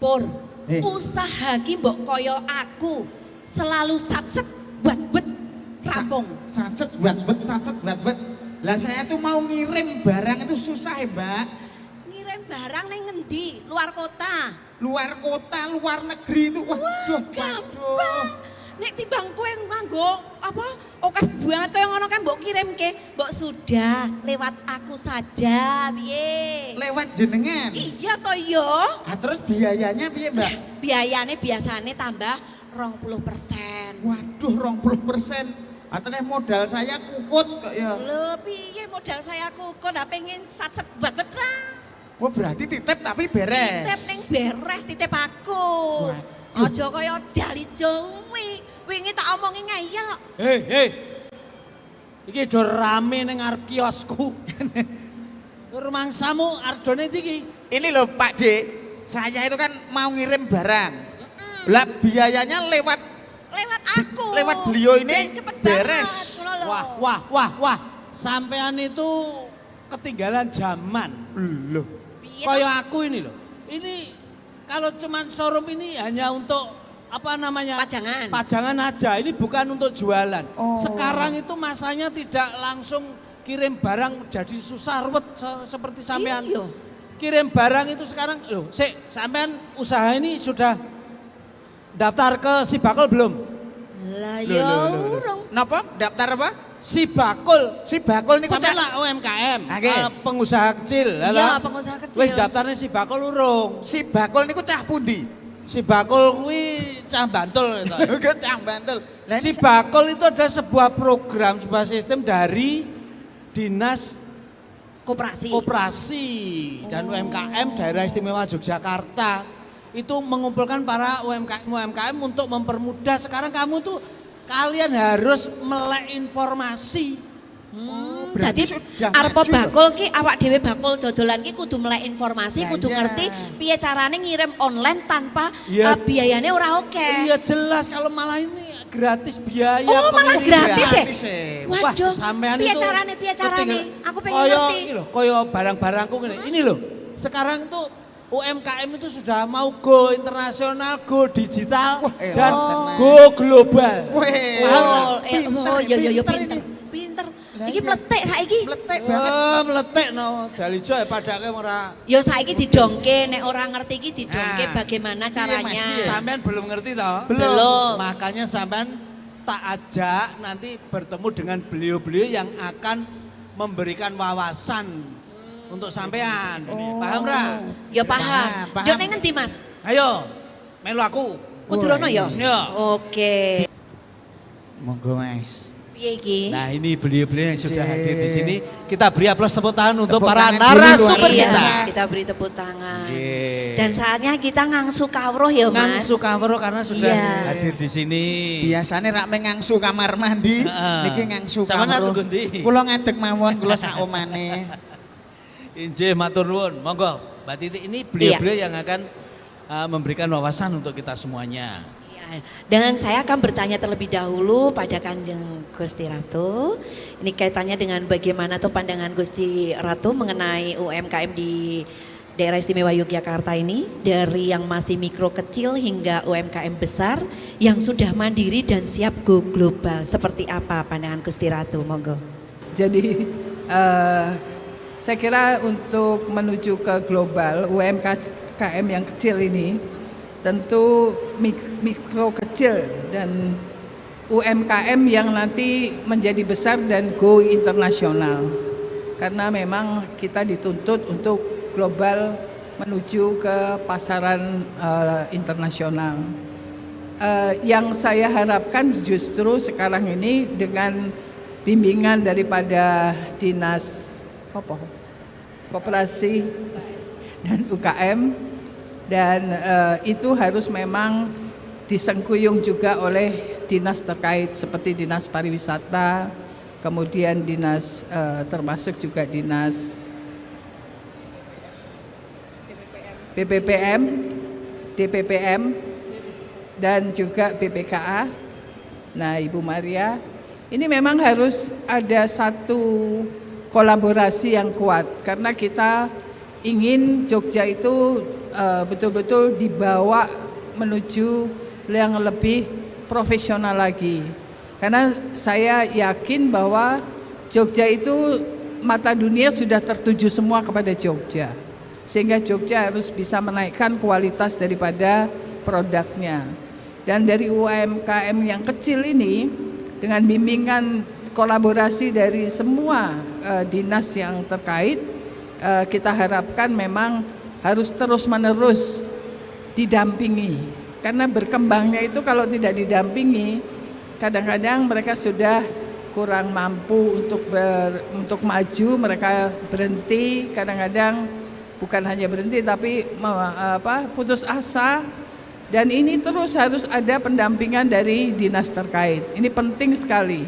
Pur, usaha ki mbok kaya aku selalu satset buat rampung. Satset buat. Lah saya tuh mau ngirim barang itu susah ya Mbak. Ngirim barang neng ngendi? Luar kota. Luar kota, luar negeri itu. Waduh, gampang. Nek timbang kowe nganggo apa? Oke banget kowe ngono kan mbok kirimke. Mbok sudah lewat aku saja, piye? Lewat jenengan. Iya to yo. Ah, terus biayanya piye, Mbak? Biayane biasane tambah 20%. Waduh, 20%. Atene modal saya kukut kok ya. Lho, piye modal saya kukut? Lah pengen satset banget ra. Wah, berarti titip tapi beres. Titip ning beres, titip aku. Aja kaya dali jowi. Wingi tak omongi ngeyel kok. Hei. Iki do rame ning arep kiosku. Rumangsamu ardone iki. Ini loh Pak D, saya itu kan mau ngirim barang. Lah biayanya lewat aku. Lewat beliau ini cepet beres. Banget, Wah. Sampean itu ketinggalan zaman. Loh. Kayak aku ini loh. Ini kalau cuman showroom ini hanya untuk apa namanya? Pajangan aja. Ini bukan untuk jualan. Sekarang itu masanya tidak langsung kirim barang jadi susah ruwet seperti sampean. Iya. Kirim barang itu sekarang loh, sampean usaha ini sudah daftar ke Sibakul belum? Lah ya urung. Napa? Daftar apa? Sibakul ini sampean lah UMKM, pengusaha kecil. Iya, pengusaha kecil. Wis daftarnya Sibakul urung. Sibakul niku cah pundi? Sibakul kuwi cah Bantul itu. Cah Bantul. Sibakul itu ada sebuah program, sebuah sistem dari Dinas Koperasi dan UMKM Daerah Istimewa Yogyakarta. Itu mengumpulkan para UMKM untuk mempermudah. Sekarang kalian harus melek informasi. Jadi arepa bakul ki awak dhewe bakul dodolan ki kudu melek informasi, kudu ngerti piye carane ngirim online tanpa biayanya ora oke. Iya jelas, kalau malah ini gratis biaya. Oh malah gratis ya? Waduh, piye carane? Aku pengen ngerti. Ini loh, koyo barang-barangku ini loh. Sekarang tuh UMKM itu sudah mau go internasional, go digital, dan go global. Pinter. Iki meletek saiki. Meletek banget. Meletek no. Dalijo ya padake ora. Yo saiki didongke, nek ora ngerti iki didongke bagaimana caranya. Sampean belum ngerti toh? Belum. Makanya sampean tak ajak nanti bertemu dengan beliau-beliau yang akan memberikan wawasan untuk sampean. Paham ra? Ya paham. Yo ning ngendi, Mas? Ayo. Melu aku. Kudurono ya? Iya. Oke. Monggo, Mas. Nah ini beliau-beliau yang sudah hadir di sini. Kita beri aplaus tepuk tangan untuk para narasumber kita. Kita beri tepuk tangan. Dan saatnya kita ngangsu kawruh ya Mas. Ngangsu kawruh karena sudah hadir di sini. Biasanya rak ngangsu kamar mandi, niki ngangsu kawruh. Sama natu gundi. Kula ngadeg mawon, kula sak omane. Injih matur nuwun. Monggo Mbak Titi, ini beliau-beliau yang akan memberikan wawasan untuk kita semuanya. Dan saya akan bertanya terlebih dahulu pada Kanjeng Gusti Ratu. Ini kaitannya dengan bagaimana tuh pandangan Gusti Ratu mengenai UMKM di Daerah Istimewa Yogyakarta ini. Dari yang masih mikro kecil hingga UMKM besar yang sudah mandiri dan siap go global. Seperti apa pandangan Gusti Ratu? Monggo. Jadi saya kira untuk menuju ke global UMKM yang kecil ini tentu mikro kecil dan UMKM yang nanti menjadi besar dan go internasional. Karena memang kita dituntut untuk global menuju ke pasaran internasional. Yang saya harapkan justru sekarang ini dengan bimbingan daripada Dinas Koperasi dan UKM, dan itu harus memang disengkuyung juga oleh dinas terkait seperti Dinas Pariwisata, kemudian dinas termasuk juga dinas BPPM, DPPM, dan juga BPKA. Nah Ibu Maria, ini memang harus ada satu kolaborasi yang kuat karena kita ingin Jogja itu betul-betul dibawa menuju yang lebih profesional lagi. Karena saya yakin bahwa Jogja itu mata dunia sudah tertuju semua kepada Jogja. Sehingga Jogja harus bisa menaikkan kualitas daripada produknya. Dan dari UMKM yang kecil ini dengan bimbingan kolaborasi dari semua dinas yang terkait, kita harapkan memang harus terus-menerus didampingi. Karena berkembangnya itu kalau tidak didampingi, kadang-kadang mereka sudah kurang mampu untuk maju, mereka berhenti, kadang-kadang bukan hanya berhenti tapi putus asa. Dan ini terus harus ada pendampingan dari dinas terkait. Ini penting sekali.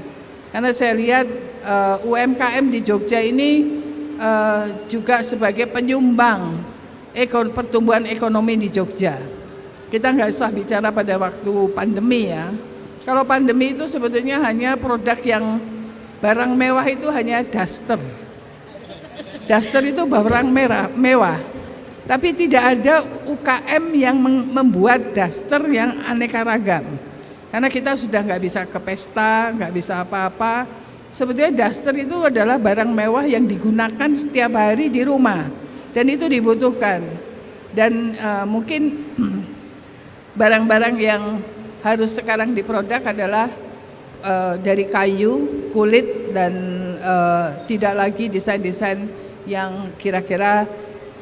Karena saya lihat UMKM di Jogja ini juga sebagai penyumbang pertumbuhan ekonomi di Jogja. Kita nggak usah bicara pada waktu pandemi ya. Kalau pandemi itu sebetulnya hanya produk yang barang mewah itu hanya daster. Daster itu barang mewah. Tapi tidak ada UKM yang membuat daster yang aneka ragam. Karena kita sudah nggak bisa ke pesta, nggak bisa apa-apa. Sebetulnya daster itu adalah barang mewah yang digunakan setiap hari di rumah. Dan itu dibutuhkan. Dan mungkin barang-barang yang harus sekarang diproduk adalah dari kayu, kulit, dan tidak lagi desain-desain yang kira-kira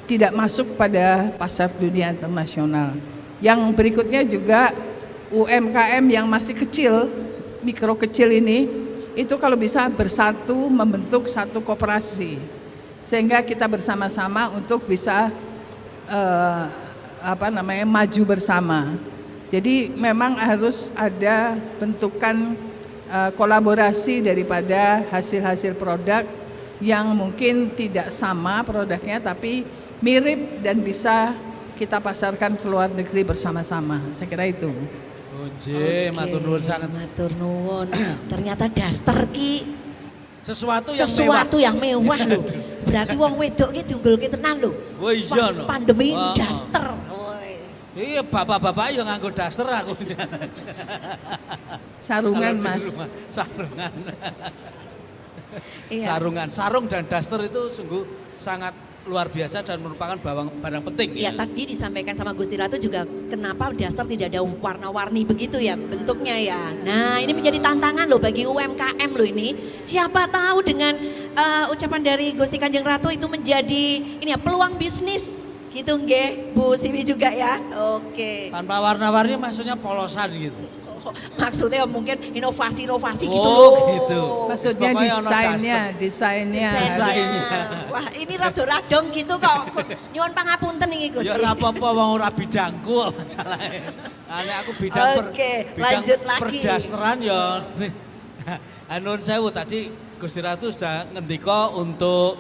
tidak masuk pada pasar dunia internasional. Yang berikutnya juga UMKM yang masih kecil, mikro kecil ini, itu kalau bisa bersatu membentuk satu koperasi. Sehingga kita bersama-sama untuk bisa maju bersama. Jadi memang harus ada bentukan kolaborasi daripada hasil-hasil produk yang mungkin tidak sama produknya tapi mirip dan bisa kita pasarkan ke luar negeri bersama-sama. Saya kira itu. Oke, matur nuwun sangat. Matur nuwun. Ternyata daster ki Sesuatu yang mewah loh. Berarti wong wedok ki diunggulke tenan lho. Oh iya Pas no. pandemi Oh, daster. Iya, bapak-bapak yang nganggo daster aku. Sarungan Kalau di Mas. rumah, sarungan. Iya. Sarung dan daster itu sungguh sangat luar biasa dan merupakan barang penting. Ya tadi disampaikan sama Gusti Ratu juga kenapa daster tidak ada warna-warni begitu ya bentuknya ya. Nah ini menjadi tantangan loh bagi UMKM loh ini. Siapa tahu dengan ucapan dari Gusti Kanjeng Ratu itu menjadi ini ya peluang bisnis gitu nggih Bu Siwi juga ya. Oke. Tanpa warna-warni maksudnya polosan gitu. Maksudnya mungkin inovasi-inovasi gitu Oh, loh. gitu. Maksudnya Pokoknya ono desainnya. Desainnya. Wah ini rado-radong gitu kok. Nyuwun pangapunten iki Gusti. Ya ora apa-apa wong ora bidangku masalahe. Ane aku bidang Oke, lanjut lagi. perdasteran ya. Nuwun sewu tadi Gusti Ratu sudah ngendika untuk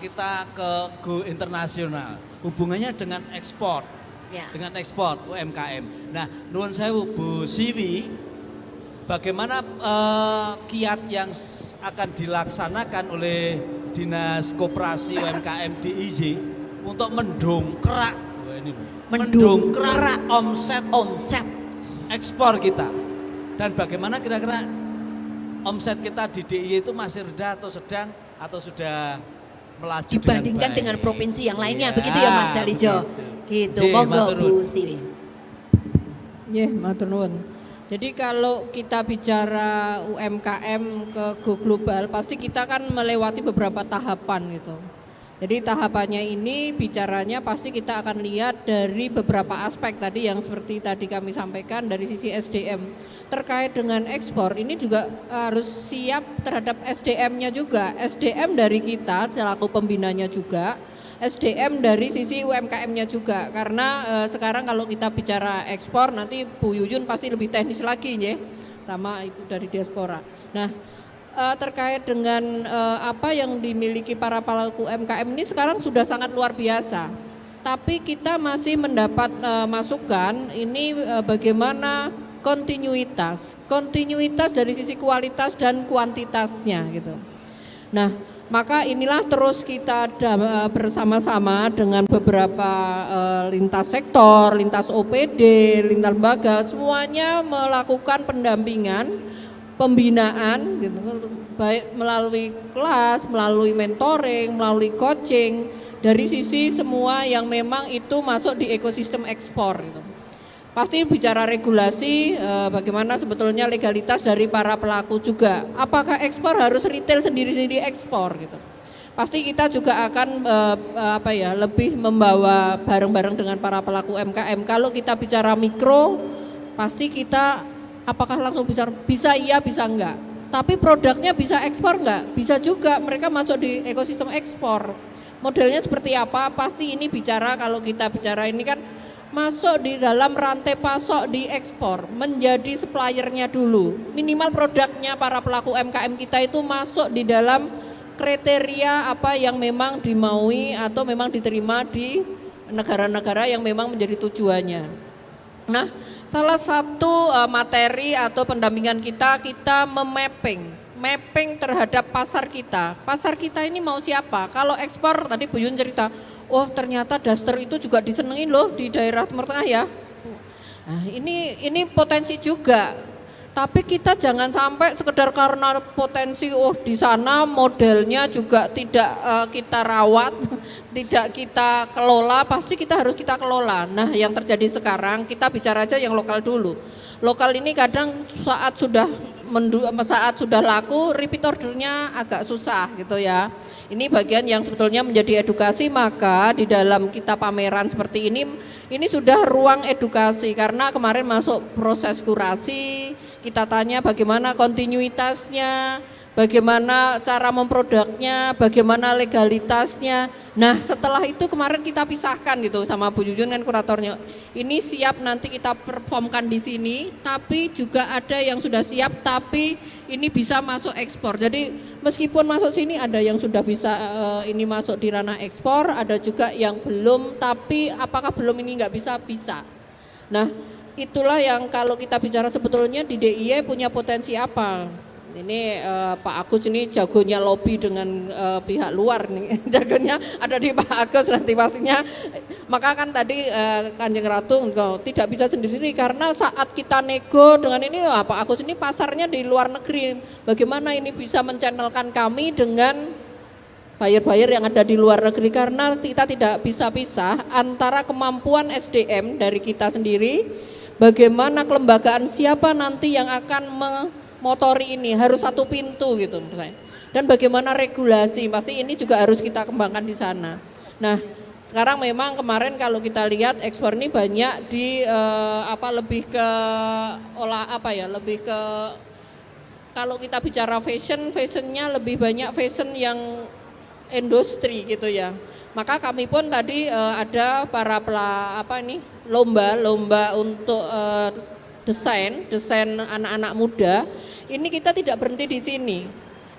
kita ke go internasional. Hubungannya dengan ekspor. Ya. Dengan ekspor UMKM. Nah, nuwun sewu Bu Siwi, bagaimana kiat yang akan dilaksanakan oleh Dinas Koperasi UMKM DIY untuk mendongkrak omset ekspor kita. Dan bagaimana kira-kira omset kita di DIY itu masih rendah atau sedang atau sudah melaju Dibandingkan dengan baik? provinsi yang lainnya Iya, begitu ya Mas Dalijo. Gitu, Jih, monggo matur nuwun. Bu Siwi. Nggih, matur nuwun. Jadi kalau kita bicara UMKM ke go global, pasti kita kan melewati beberapa tahapan gitu. Jadi tahapannya ini bicaranya pasti kita akan lihat dari beberapa aspek tadi yang seperti tadi kami sampaikan dari sisi SDM. Terkait dengan ekspor ini juga harus siap terhadap SDM-nya juga. SDM dari kita selaku pembinanya juga, SDM dari sisi UMKM-nya juga. Karena sekarang kalau kita bicara ekspor nanti Bu Yuyun pasti lebih teknis lagi ya sama Ibu dari diaspora. Nah, terkait dengan apa yang dimiliki para pelaku UMKM ini sekarang sudah sangat luar biasa. Tapi kita masih mendapat masukan ini bagaimana kontinuitas dari sisi kualitas dan kuantitasnya gitu. Nah, Maka inilah terus kita bersama-sama dengan beberapa lintas sektor, lintas OPD, lintas lembaga, semuanya melakukan pendampingan, pembinaan gitu, baik melalui kelas, melalui mentoring, melalui coaching, dari sisi semua yang memang itu masuk di ekosistem ekspor gitu. Pasti bicara regulasi, bagaimana sebetulnya legalitas dari para pelaku juga. Apakah ekspor harus retail sendiri-sendiri ekspor gitu? Pasti kita juga akan lebih membawa bareng-bareng dengan para pelaku UMKM. Kalau kita bicara mikro, pasti kita apakah langsung bisa iya bisa enggak. Tapi produknya bisa ekspor enggak? Bisa juga, mereka masuk di ekosistem ekspor. Modelnya seperti apa? Pasti ini bicara, kalau kita bicara ini kan masuk di dalam rantai pasok di ekspor, menjadi suppliernya dulu. Minimal produknya para pelaku UMKM kita itu masuk di dalam kriteria apa yang memang dimaui atau memang diterima di negara-negara yang memang menjadi tujuannya. Nah, salah satu materi atau pendampingan kita mapping terhadap pasar kita. Pasar kita ini mau siapa? Kalau ekspor tadi Bu Yun cerita, oh ternyata daster itu juga disenengin loh di daerah Timur Tengah ya. Nah, ini potensi juga. Tapi kita jangan sampai sekedar karena potensi di sana modelnya juga tidak kita rawat, tidak kita kelola, pasti harus kita kelola. Nah, yang terjadi sekarang kita bicara aja yang lokal dulu. Lokal ini kadang saat sudah laku repeat ordernya agak susah gitu ya. Ini bagian yang sebetulnya menjadi edukasi, maka di dalam kita pameran seperti ini sudah ruang edukasi karena kemarin masuk proses kurasi, kita tanya bagaimana kontinuitasnya, bagaimana cara memproduknya, bagaimana legalitasnya. Nah, setelah itu kemarin kita pisahkan gitu sama Bu Yuyun kan kuratornya. Ini siap nanti kita performkan di sini, tapi juga ada yang sudah siap tapi ini bisa masuk ekspor. Jadi meskipun masuk sini ada yang sudah bisa ini masuk di ranah ekspor, ada juga yang belum, tapi apakah belum ini nggak bisa? Nah, itulah yang kalau kita bicara sebetulnya di DIY punya potensi apa. Ini Pak Agus ini jagonya lobby dengan pihak luar nih, jagonya ada di Pak Agus nanti pastinya. Maka kan tadi Kanjeng Ratu tidak bisa sendiri karena saat kita nego dengan ini Pak Agus ini pasarnya di luar negeri. Bagaimana ini bisa menchannelkan kami dengan buyer-buyer yang ada di luar negeri karena kita tidak bisa pisah antara kemampuan SDM dari kita sendiri, bagaimana kelembagaan siapa nanti yang akan motori ini harus satu pintu gitu misalnya. Dan bagaimana regulasi pasti ini juga harus kita kembangkan di sana. Nah, sekarang memang kemarin kalau kita lihat ekspor ini banyak di lebih ke lebih ke kalau kita bicara fashionnya lebih banyak fashion yang industri gitu ya. Maka kami pun tadi ada para lomba untuk desain anak-anak muda. Ini kita tidak berhenti di sini.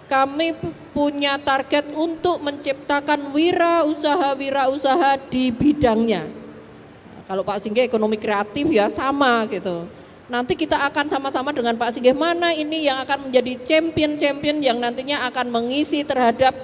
Kami punya target untuk menciptakan wirausaha di bidangnya. Kalau Pak Singgih ekonomi kreatif ya sama gitu. Nanti kita akan sama-sama dengan Pak Singgih mana ini yang akan menjadi champion yang nantinya akan mengisi terhadap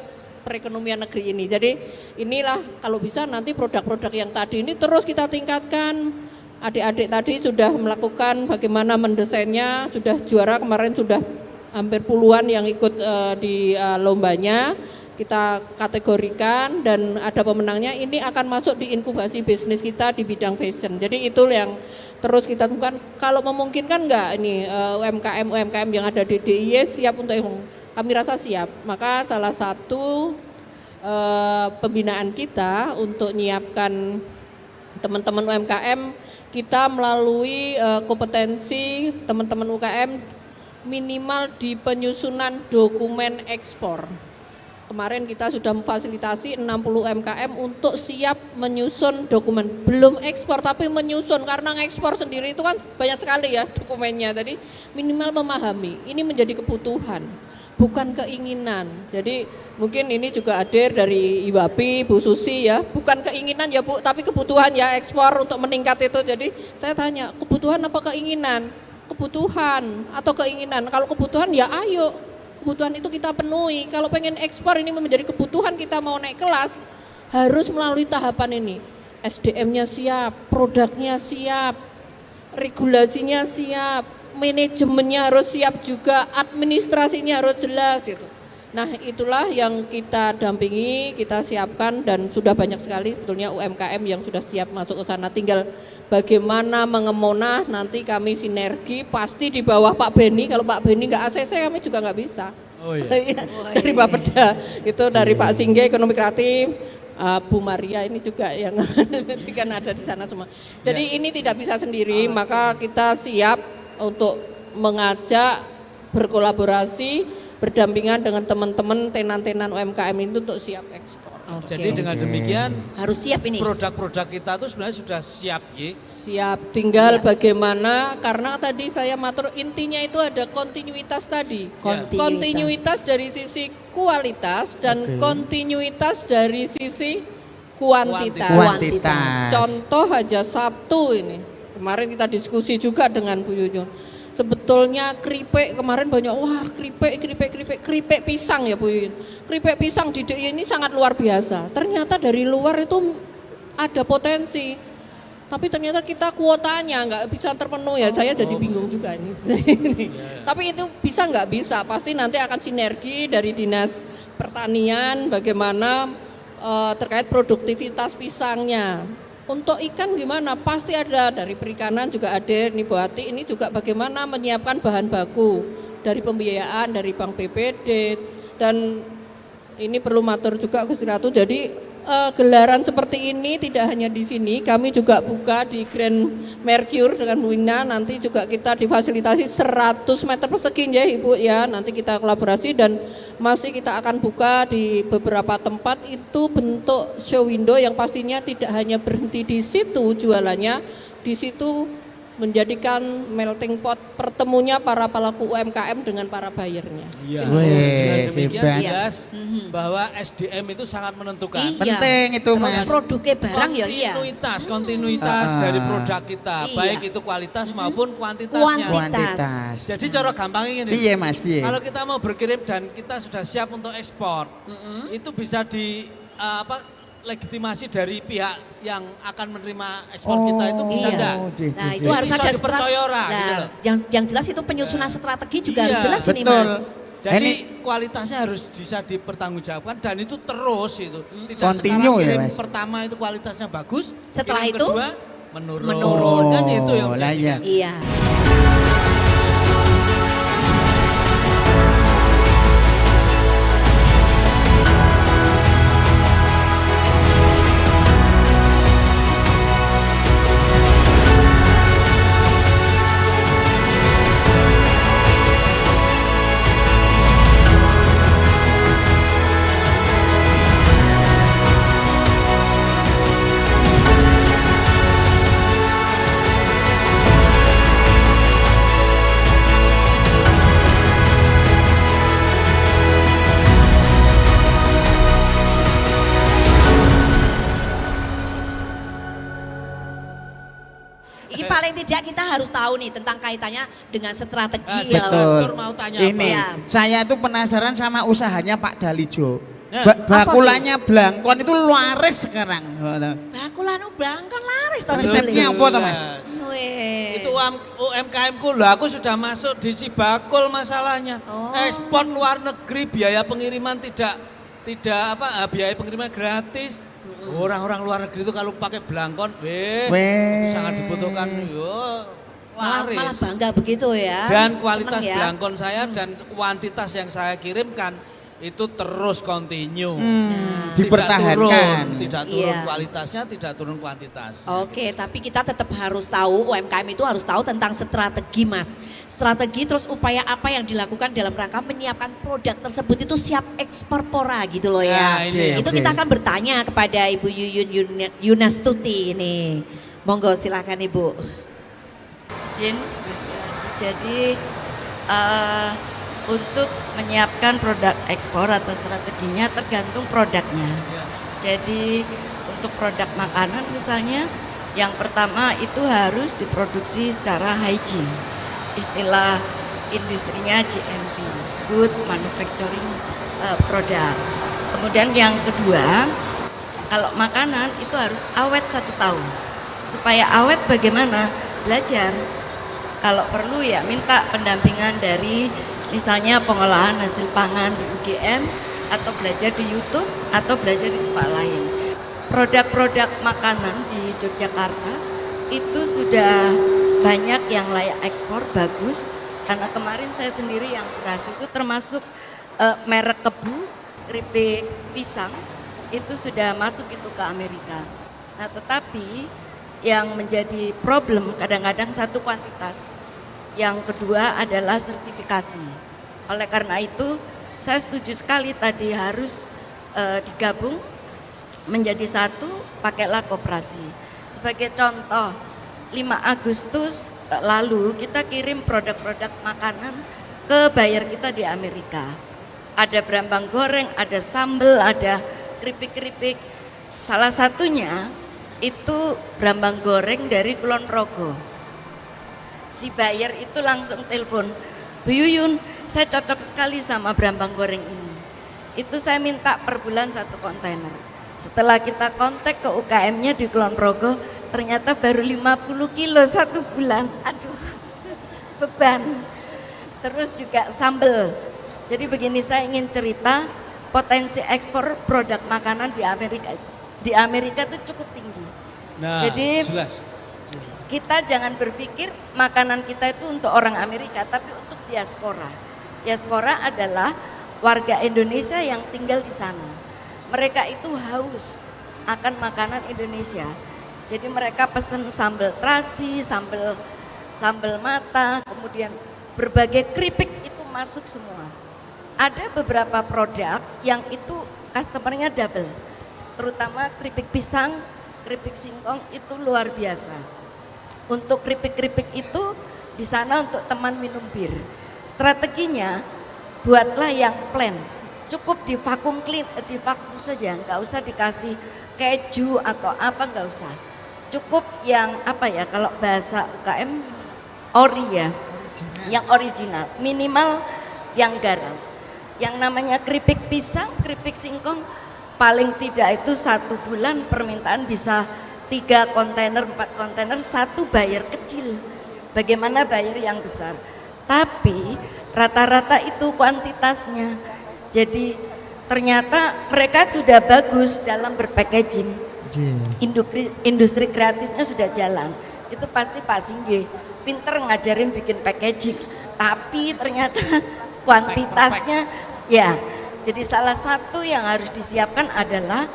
perekonomian negeri ini. Jadi inilah kalau bisa nanti produk-produk yang tadi ini terus kita tingkatkan. Adik-adik tadi sudah melakukan bagaimana mendesainnya, sudah juara kemarin sudah hampir puluhan yang ikut di lombanya. Kita kategorikan dan ada pemenangnya, ini akan masuk di inkubasi bisnis kita di bidang fashion. Jadi itu yang terus kita temukan, kalau memungkinkan enggak ini UMKM yang ada di DIY siap untuk kami rasa siap. Maka salah satu pembinaan kita untuk menyiapkan teman-teman UMKM, kita melalui kompetensi teman-teman UKM minimal di penyusunan dokumen ekspor. Kemarin kita sudah memfasilitasi 60 UMKM untuk siap menyusun dokumen, belum ekspor tapi menyusun karena ngekspor sendiri itu kan banyak sekali ya dokumennya. Jadi minimal memahami, ini menjadi kebutuhan, bukan keinginan. Jadi mungkin ini juga hadir dari Iwapi, Bu Susi ya, bukan keinginan ya Bu, tapi kebutuhan ya ekspor untuk meningkat itu. Jadi saya tanya, kebutuhan apa keinginan? Kebutuhan atau keinginan? Kalau kebutuhan ya ayo, kebutuhan itu kita penuhi. Kalau pengen ekspor ini menjadi kebutuhan kita mau naik kelas, harus melalui tahapan ini. SDM-nya siap, produknya siap, regulasinya siap, manajemennya harus siap juga, administrasinya harus jelas gitu. Nah itulah yang kita dampingi, kita siapkan dan sudah banyak sekali sebetulnya UMKM yang sudah siap masuk ke sana. Tinggal bagaimana mengemona, nanti kami sinergi pasti di bawah Pak Beni. Kalau Pak Beni nggak ACC kami juga nggak bisa. Oh iya. Dari Bapeda, itu dari Pak Singge Ekonomi Kreatif, Bu Maria ini juga yang kan ada di sana semua. Jadi ini tidak bisa sendiri, maka kita siap untuk mengajak berkolaborasi berdampingan dengan teman-teman tenan-tenan UMKM itu untuk siap ekspor. Jadi dengan demikian harus siap ini. Produk-produk kita itu sebenarnya sudah siap ya. Siap, tinggal bagaimana, karena tadi saya matur intinya itu ada kontinuitas tadi. Kontinuitas dari sisi kualitas dan kontinuitas dari sisi kuantitas. Contoh aja satu ini. Kemarin kita diskusi juga dengan Bu Yuyun. Sebetulnya keripik kemarin banyak, wah keripik pisang ya Bu Yuyun. Keripik pisang di DIY ini sangat luar biasa. Ternyata dari luar itu ada potensi. Tapi ternyata kita kuotanya nggak bisa terpenuhi ya, saya jadi bingung juga ini. Tapi itu bisa nggak bisa, pasti nanti akan sinergi dari Dinas Pertanian bagaimana terkait produktivitas pisangnya. Untuk ikan gimana? Pasti ada, dari perikanan juga ada, nih Bu Hati, ini juga bagaimana menyiapkan bahan baku dari pembiayaan dari Bank BPD, dan ini perlu matur juga Gusti Ratu. Jadi gelaran seperti ini tidak hanya di sini, kami juga buka di Grand Mercure dengan Bu Ina, nanti juga kita difasilitasi 100 meter persegi ya Ibu ya, nanti kita kolaborasi dan masih kita akan buka di beberapa tempat. Itu bentuk show window yang pastinya tidak hanya berhenti di situ jualannya, di situ menjadikan melting pot pertemunya para pelaku UMKM dengan para buyernya. Iya. Dengan demikian jelas bahwa SDM itu sangat menentukan. Penting itu Mas. Produknya barang ya iya. Kontinuitas dari produk kita, baik itu kualitas maupun kuantitasnya. Kuantitas. Jadi cara gampangnya ini. Piye Mas, piye? Kalau kita mau berkirim dan kita sudah siap untuk ekspor, itu bisa legitimasi dari pihak yang akan menerima ekspor kita itu bisa enggak? Nah itu harus ada dipercaya orang gitu loh. Yang jelas itu penyusunan strategi juga harus jelas ini betul. Mas. Jadi kualitasnya harus bisa dipertanggungjawabkan dan itu terus itu. Tidak Continue sekarang kirim ya, Mas? pertama itu kualitasnya bagus, Setelah kirim itu kedua menurun. Kan itu yang menjadikan. Iya. Ini paling tidak kita harus tahu nih tentang kaitannya dengan strategi. Betul. Mau tanya Ini apa? saya tuh penasaran sama usahanya Pak Dalijo. Nah, Bakulannya Blangkon itu laris sekarang. Bakulan Blangkon laris toh. Resepnya apa toh Mas? Itu UMKM ku loh, aku sudah masuk di Sibakul masalahnya. Ekspor luar negeri, biaya pengiriman tidak biaya pengiriman gratis. Orang-orang luar negeri itu kalau pakai Blangkon, sangat dibutuhkan. Laris. Malah bangga begitu ya. Dan kualitas ya. Blangkon saya dan kuantitas yang saya kirimkan itu terus continue. Dipertahankan. Tidak turun kualitasnya, tidak turun kuantitas. Oke, tapi kita tetap harus tahu, UMKM itu harus tahu tentang strategi Mas. Strategi terus upaya apa yang dilakukan dalam rangka menyiapkan produk tersebut itu siap ekspor pora gitu loh ya. Itu kita akan bertanya kepada Ibu Yuyun Yunastuti ini. Monggo silakan Ibu. Izin, jadi untuk menyiapkan produk ekspor atau strateginya tergantung produknya. Jadi untuk produk makanan misalnya, yang pertama itu harus diproduksi secara hygiene. Istilah industrinya GMP. good manufacturing product. Kemudian yang kedua, kalau makanan itu harus awet 1 tahun. Supaya awet bagaimana? Belajar. Kalau perlu ya minta pendampingan dari misalnya pengolahan hasil pangan di UGM, atau belajar di YouTube, atau belajar di tempat lain. Produk-produk makanan di Yogyakarta itu sudah banyak yang layak ekspor, bagus. Karena kemarin saya sendiri yang beras itu termasuk merek kebu, keripik pisang, itu sudah masuk itu ke Amerika. Nah tetapi yang menjadi problem kadang-kadang satu kuantitas, yang kedua adalah sertifikasi. Oleh karena itu saya setuju sekali tadi harus digabung menjadi satu, pakailah koperasi. Sebagai contoh, 5 Agustus lalu kita kirim produk-produk makanan ke buyer kita di Amerika. Ada berambang goreng, ada sambal, ada keripik-keripik. Salah satunya itu berambang goreng dari Kulon Progo. Si buyer itu langsung telepon, Bu Yuyun, saya cocok sekali sama berambang goreng ini. Itu saya minta per bulan 1 kontainer. Setelah kita kontak ke UKM-nya di Kulon Progo, ternyata baru 50 kilo 1 bulan. Aduh, beban. Terus juga sambal. Jadi begini, saya ingin cerita potensi ekspor produk makanan di Amerika. Di Amerika itu cukup tinggi. Nah, jadi jelas. kita jangan berpikir makanan kita itu untuk orang Amerika, tapi untuk diaspora. Diaspora adalah warga Indonesia yang tinggal di sana. Mereka itu haus akan makanan Indonesia. Jadi mereka pesen sambal terasi, sambal mata, kemudian berbagai keripik itu masuk semua. Ada beberapa produk yang itu customernya double, terutama keripik pisang, keripik singkong itu luar biasa. Untuk keripik-keripik itu di sana untuk teman minum bir. Strateginya buatlah yang plain, cukup di vakum saja, nggak usah dikasih keju atau apa, nggak usah. Cukup yang apa ya, kalau bahasa UKM ori ya, yang original, minimal yang garam. Yang namanya keripik pisang, keripik singkong, paling tidak itu 1 bulan permintaan bisa 3 kontainer, 4 kontainer, 1 buyer kecil. Bagaimana buyer yang besar? Tapi rata-rata itu kuantitasnya. Jadi ternyata mereka sudah bagus dalam berpackaging. Industri kreatifnya sudah jalan. Itu pasti Pak Singgi pinter ngajarin bikin packaging. Tapi ternyata kuantitasnya ya. Jadi salah satu yang harus disiapkan adalah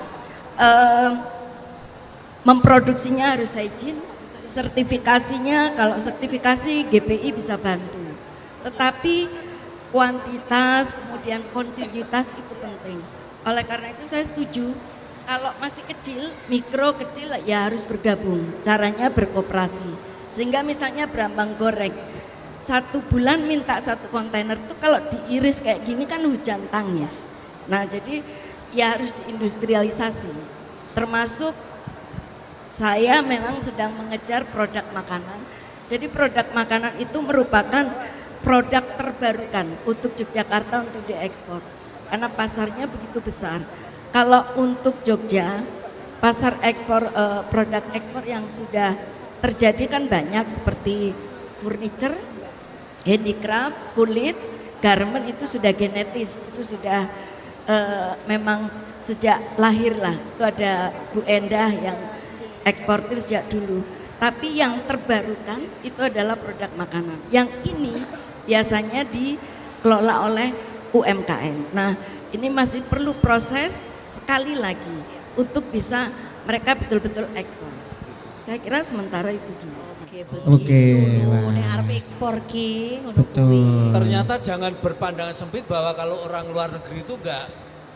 memproduksinya harus hygiene, sertifikasinya kalau sertifikasi GPI bisa bantu. Tetapi kuantitas kemudian kontinuitas itu penting. Oleh karena itu saya setuju kalau masih kecil, mikro kecil ya harus bergabung. Caranya berkoperasi. Sehingga misalnya berambang goreng 1 bulan minta 1 kontainer itu kalau diiris kayak gini kan hujan tangis. Nah jadi ya harus diindustrialisasi. Termasuk saya memang sedang mengejar produk makanan. Jadi produk makanan itu merupakan produk terbarukan untuk Yogyakarta untuk diekspor. Karena pasarnya begitu besar. Kalau untuk Jogja, pasar ekspor produk ekspor yang sudah terjadi kan banyak seperti furniture, handicraft, kulit, garment itu sudah genetis, itu sudah memang sejak lahir lah. Itu ada Bu Endah yang eksportir sejak dulu. Tapi yang terbarukan itu adalah produk makanan. Yang ini biasanya dikelola oleh UMKM. Nah ini masih perlu proses sekali lagi untuk bisa mereka betul-betul ekspor. Saya kira sementara itu dulu. Oke, wah. Nek arep ekspor ki ngono Betul. kuwi. Ternyata jangan berpandangan sempit bahwa kalau orang luar negeri itu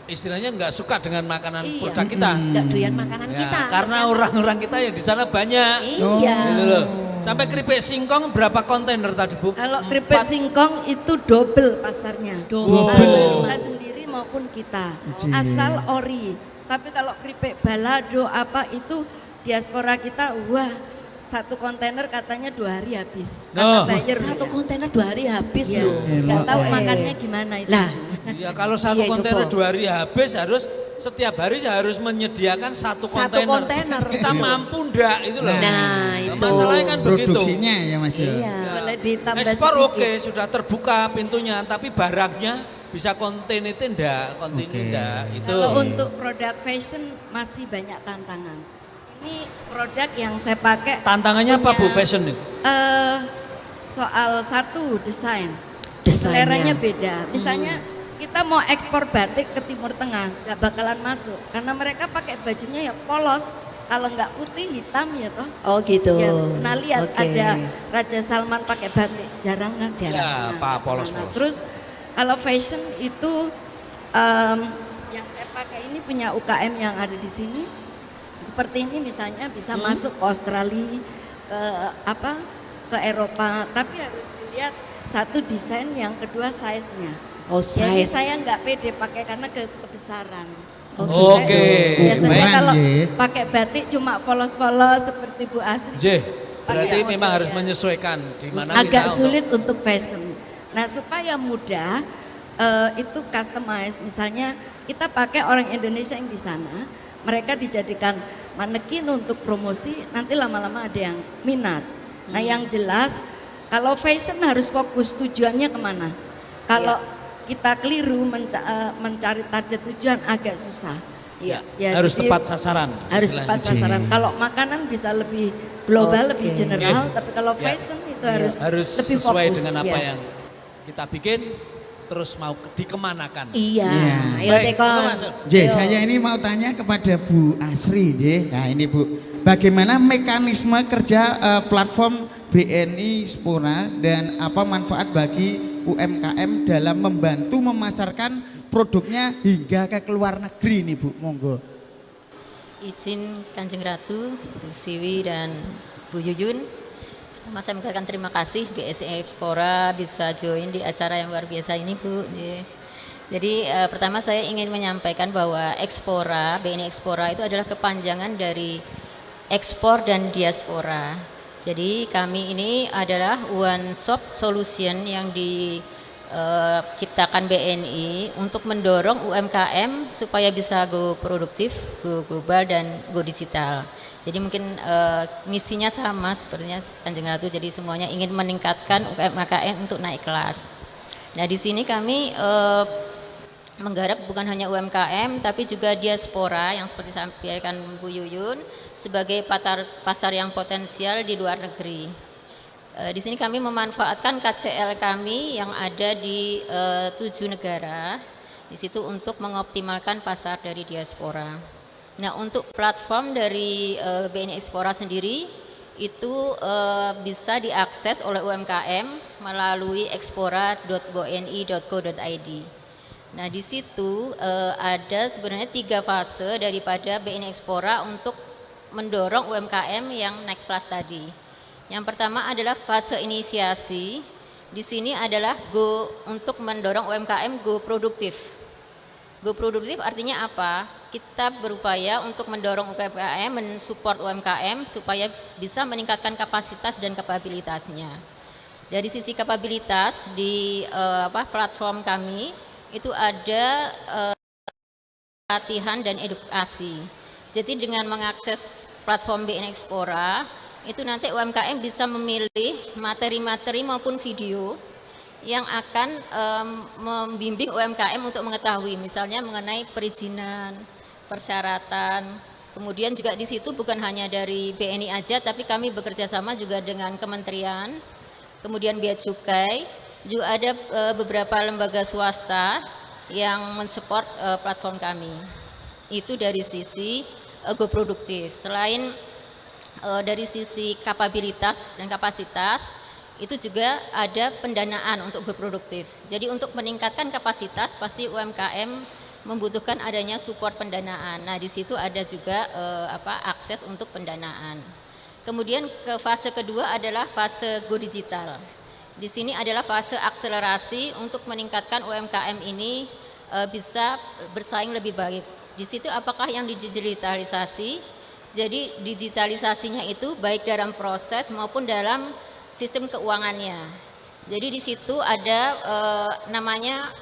istilahnya enggak suka dengan makanan Iya. produk kita. Enggak doyan makanan Ya, kita. karena orang-orang kita yang di sana banyak. Iya. Gitu loh. Sampai keripik singkong berapa kontainer tadi Bu? Kalau keripik singkong itu double pasarnya. Double. Kita sendiri maupun kita. Asal ori. Tapi kalau keripik balado apa itu diaspora kita wah satu kontainer katanya 2 hari habis. Oh. Kata buyer Satu ya. kontainer 2 hari habis Iya. loh. Nggak tahu Oke. makannya gimana itu. Lah, Ya kalau satu Iya, kontainer Joko. 2 hari habis harus setiap hari harus menyediakan satu Satu kontainer. kontainer. Kita Iya. mampu ndak itu loh. Nah, itu. Masalahnya kan begitu. Produksinya ya Mas ya. iya. Boleh ditambah Ekspor sedikit. oke, sudah terbuka pintunya, tapi barangnya bisa konten itu enggak, kontinu Oke. enggak. Itu. Kalau untuk produk fashion masih banyak tantangan. Ini produk yang saya pakai. Tantangannya apa Bu punya, fashion itu? Soal satu desain. Desainnya. Seleranya beda. Misalnya kita mau ekspor batik ke Timur Tengah, nggak bakalan masuk karena mereka pakai bajunya ya polos. Kalau nggak putih hitam ya toh. Oh gitu. Ya, pernah lihat Oke. ada Raja Salman pakai batik, jarang kan? Jarang. Ya, Pak polos-polos. Terus kalau fashion itu yang saya pakai ini punya UKM yang ada di sini. Seperti ini misalnya bisa masuk ke Australia, ke ke Eropa, tapi harus dilihat satu desain, yang kedua size-nya. Oh, Jadi size. saya nggak pede pakai karena kebesaran. Oke. Biasanya Baik. kalau Nggih. pakai batik cuma polos-polos seperti Bu Asri. J, berarti Pakai memang model harus ya. menyesuaikan di mana Agak kita sulit untuk fashion. Nah supaya mudah itu customize. Misalnya kita pakai orang Indonesia yang di sana, mereka dijadikan manekin untuk promosi. Nanti lama-lama ada yang minat. Nah yang jelas kalau fashion harus fokus tujuannya kemana. Kalau kita keliru mencari target tujuan agak susah. Iya. Ya, harus jadi tepat sasaran. harus istilahnya. tepat sasaran. Kalau makanan bisa lebih global, Oke. lebih general, Iya. tapi kalau Ya. fashion itu harus lebih sesuai fokus. dengan apa ya. yang kita bikin, terus mau dikemanakan. Iya. Iya. Ayo Baik, Tekon. itu masuk. J, saya ini mau tanya kepada Bu Asri, J. Nah ini Bu, bagaimana mekanisme kerja platform BNI Spora dan apa manfaat bagi UMKM dalam membantu memasarkan produknya hingga ke luar negeri nih Bu, monggo. Izin Kanjeng Ratu, Bu Siwi dan Bu Yuyun. Pertama saya mengucapkan terima kasih BSI Spora bisa join di acara yang luar biasa ini Bu. Jadi pertama saya ingin menyampaikan bahwa Ekspora, BNI Ekspora itu adalah kepanjangan dari ekspor dan diaspora. Jadi kami ini adalah one stop solution yang diciptakan BNI untuk mendorong UMKM supaya bisa go produktif, go global dan go digital. Jadi mungkin misinya sama sepertinya Kanjeng Ratu. Jadi semuanya ingin meningkatkan UMKM untuk naik kelas. Nah di sini kami menggarap bukan hanya UMKM tapi juga diaspora yang seperti sampaikan Bu Yuyun sebagai pasar yang potensial di luar negeri. Di sini kami memanfaatkan KCL kami yang ada di 7 negara di situ untuk mengoptimalkan pasar dari diaspora. Nah untuk platform dari BNI Ekspora sendiri itu bisa diakses oleh UMKM melalui ekspora.bni.co.id. Nah di situ ada sebenarnya 3 fase daripada BNI Ekspora untuk mendorong UMKM yang naik kelas tadi. Yang pertama adalah fase inisiasi. Di sini adalah go untuk mendorong UMKM go produktif. Go produktif artinya apa? Kita berupaya untuk mendorong UMKM, mensupport UMKM supaya bisa meningkatkan kapasitas dan kapabilitasnya. Dari sisi kapabilitas di platform kami itu ada latihan dan edukasi. Jadi dengan mengakses platform BNI Ekspora itu nanti UMKM bisa memilih materi-materi maupun video yang akan membimbing UMKM untuk mengetahui misalnya mengenai perizinan, persyaratan. Kemudian juga di situ bukan hanya dari BNI aja tapi kami bekerja sama juga dengan kementerian, kemudian Bea Cukai, juga ada beberapa lembaga swasta yang mensupport platform kami. Itu dari sisi go produktif. Selain dari sisi kapabilitas dan kapasitas, itu juga ada pendanaan untuk go produktif. Jadi untuk meningkatkan kapasitas pasti UMKM membutuhkan adanya support pendanaan. Nah, di situ ada juga akses untuk pendanaan. Kemudian ke fase kedua adalah fase go digital. Di sini adalah fase akselerasi untuk meningkatkan UMKM ini bisa bersaing lebih baik. Di situ apakah yang digitalisasi Jadi digitalisasinya itu baik dalam proses maupun dalam sistem keuangannya. Jadi di situ ada namanya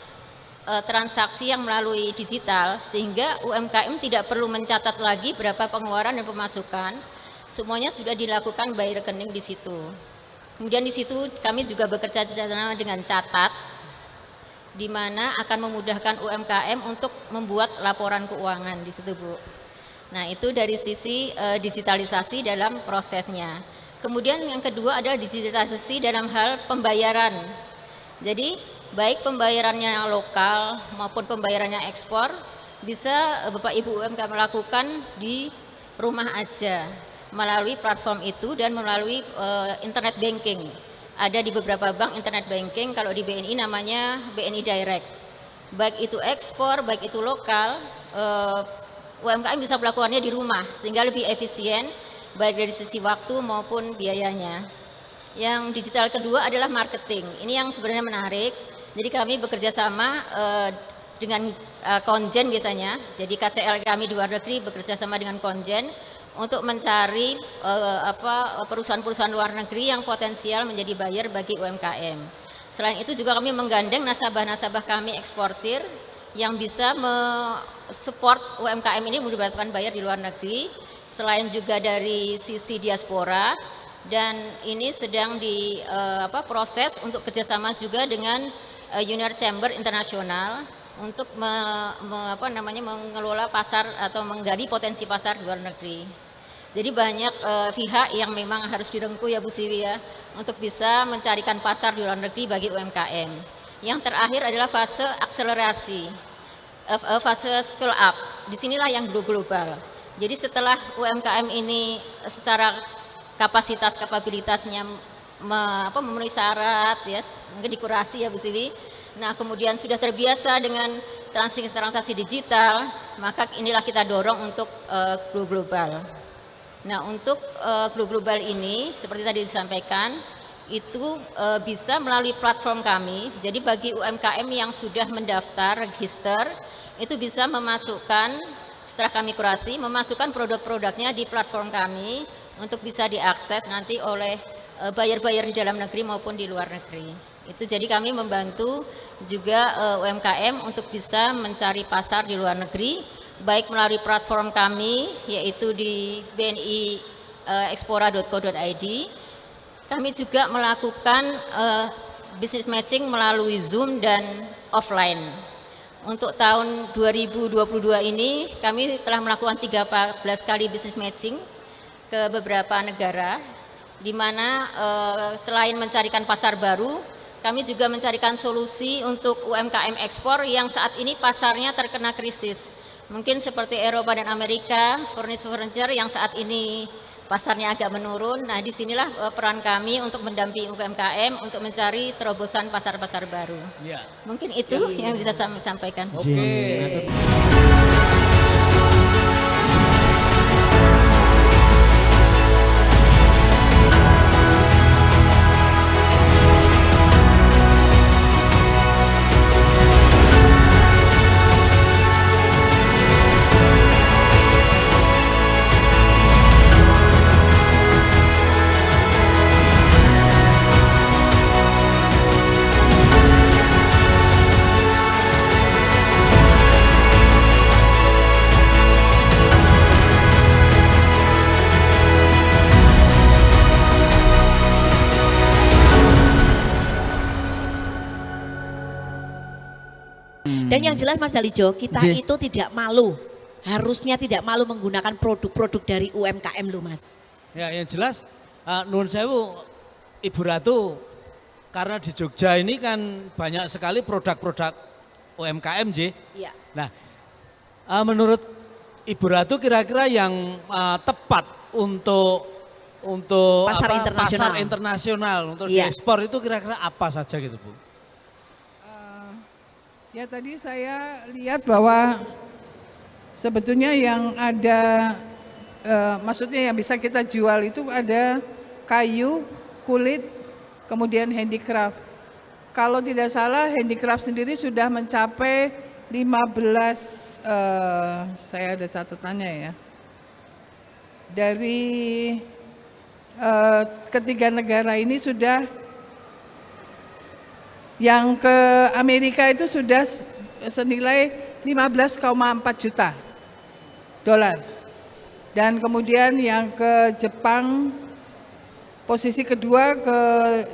transaksi yang melalui digital, sehingga UMKM tidak perlu mencatat lagi berapa pengeluaran dan pemasukan. Semuanya sudah dilakukan by rekening di situ. Kemudian di situ kami juga bekerja sama dengan Catat, di mana akan memudahkan UMKM untuk membuat laporan keuangan di situ, Bu. Nah, itu dari sisi digitalisasi dalam prosesnya. Kemudian yang kedua adalah digitalisasi dalam hal pembayaran. Jadi, baik pembayarannya lokal maupun pembayarannya ekspor bisa Bapak Ibu UMKM melakukan di rumah aja melalui platform itu dan melalui internet banking. Ada di beberapa bank internet banking, kalau di BNI namanya BNI Direct. Baik itu ekspor, baik itu lokal, UMKM bisa melakukannya di rumah sehingga lebih efisien baik dari sisi waktu maupun biayanya. Yang digital kedua adalah marketing. Ini yang sebenarnya menarik. Jadi kami bekerja sama dengan konjen biasanya. Jadi KCL kami di luar negeri bekerja sama dengan konjen untuk mencari perusahaan-perusahaan luar negeri yang potensial menjadi buyer bagi UMKM. Selain itu juga kami menggandeng nasabah-nasabah kami eksportir yang bisa support UMKM ini mendapatkan buyer di luar negeri, selain juga dari sisi diaspora, dan ini sedang proses untuk kerjasama juga dengan Junior Chamber Internasional untuk mengelola pasar atau menggali potensi pasar di luar negeri. Jadi banyak pihak yang memang harus direngkuh ya Bu Siwi ya, untuk bisa mencarikan pasar di luar negeri bagi UMKM. Yang terakhir adalah fase akselerasi, fase scale up. Disinilah yang global. Jadi setelah UMKM ini secara kapabilitasnya memenuhi syarat, ya, mungkin dikurasi ya Bu Siwi. Nah kemudian sudah terbiasa dengan transaksi digital, maka inilah kita dorong untuk global. Nah untuk global ini seperti tadi disampaikan, itu bisa melalui platform kami. Jadi bagi UMKM yang sudah mendaftar, register, itu bisa memasukkan, setelah kami kurasi, memasukkan produk-produknya di platform kami untuk bisa diakses nanti oleh buyer-buyer di dalam negeri maupun di luar negeri. Itu jadi kami membantu juga UMKM untuk bisa mencari pasar di luar negeri, baik melalui platform kami yaitu di bni-expora.co.id. Kami juga melakukan business matching melalui Zoom dan offline. Untuk tahun 2022 ini kami telah melakukan 13 kali business matching ke beberapa negara, di mana selain mencarikan pasar baru, kami juga mencarikan solusi untuk UMKM ekspor yang saat ini pasarnya terkena krisis. Mungkin seperti Eropa dan Amerika, furniture yang saat ini pasarnya agak menurun. Nah, disinilah peran kami untuk mendampingi UMKM untuk mencari terobosan pasar-pasar baru. Ya. Mungkin itu yang bisa saya sampaikan. Oke. Dan yang jelas Mas Dalijo, kita itu tidak malu, harusnya tidak malu menggunakan produk-produk dari UMKM loh Mas. Ya yang jelas, nuwun sewu Ibu Ratu, karena di Jogja ini kan banyak sekali produk-produk UMKM J. Iya. Nah, menurut Ibu Ratu kira-kira yang tepat untuk pasar internasional untuk diekspor itu kira-kira apa saja gitu Bu? Ya tadi saya lihat bahwa sebetulnya yang ada, maksudnya yang bisa kita jual itu ada kayu, kulit, kemudian handicraft. Kalau tidak salah handicraft sendiri sudah mencapai 15, saya ada catatannya ya. dari ketiga negara ini sudah, yang ke Amerika itu sudah senilai 15,4 juta dolar. Dan kemudian yang ke Jepang posisi kedua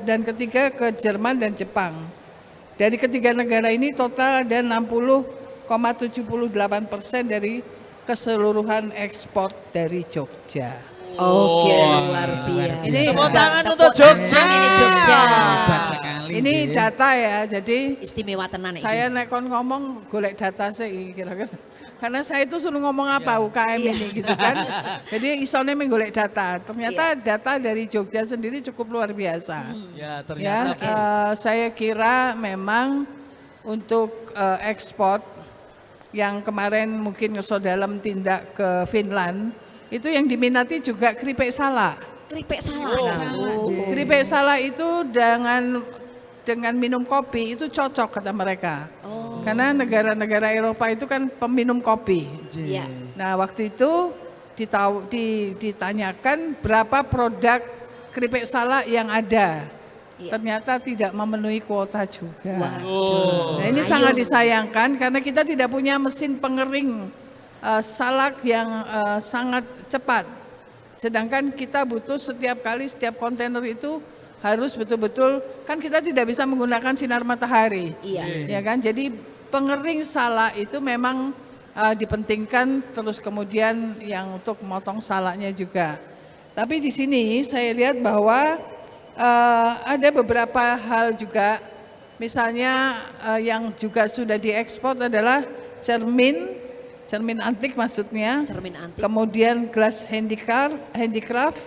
dan ketiga ke Jerman dan Jepang. Dari ketiga negara ini total ada 60,78% dari keseluruhan ekspor dari Jogja. Oke, luar biasa. Ini Tepuk tangan untuk Jogja. Ini Jogja. Hebat sekali. Ini nggih. data ya, jadi Istimewa tenan iki. saya nekon ngomong golek data sih kira-kira. Karena saya itu suruh ngomong apa UKM ini gitu kan. Jadi isone menggolek data. Ternyata data dari Jogja sendiri cukup luar biasa. Ya, Ya, ternyata saya kira memang untuk ekspor yang kemarin mungkin nyusul dalam tindak ke Finland, itu yang diminati juga keripik salak. Keripik salak. Keripik salak itu dengan minum kopi itu cocok kata mereka. Karena negara-negara Eropa itu kan peminum kopi. Iya. Nah, waktu itu ditanyakan berapa produk keripik salak yang ada. Iya. Ternyata tidak memenuhi kuota juga. Oh. Nah, ini sangat disayangkan karena kita tidak punya mesin pengering salak yang sangat cepat. Sedangkan kita butuh setiap kontainer itu harus betul-betul, kan kita tidak bisa menggunakan sinar matahari. Iya. Ya kan? Jadi pengering salak itu memang dipentingkan, terus kemudian yang untuk memotong salaknya juga. Tapi di sini saya lihat bahwa ada beberapa hal juga, misalnya yang juga sudah diekspor adalah cermin antik maksudnya. Cermin antik. Kemudian glass handicraft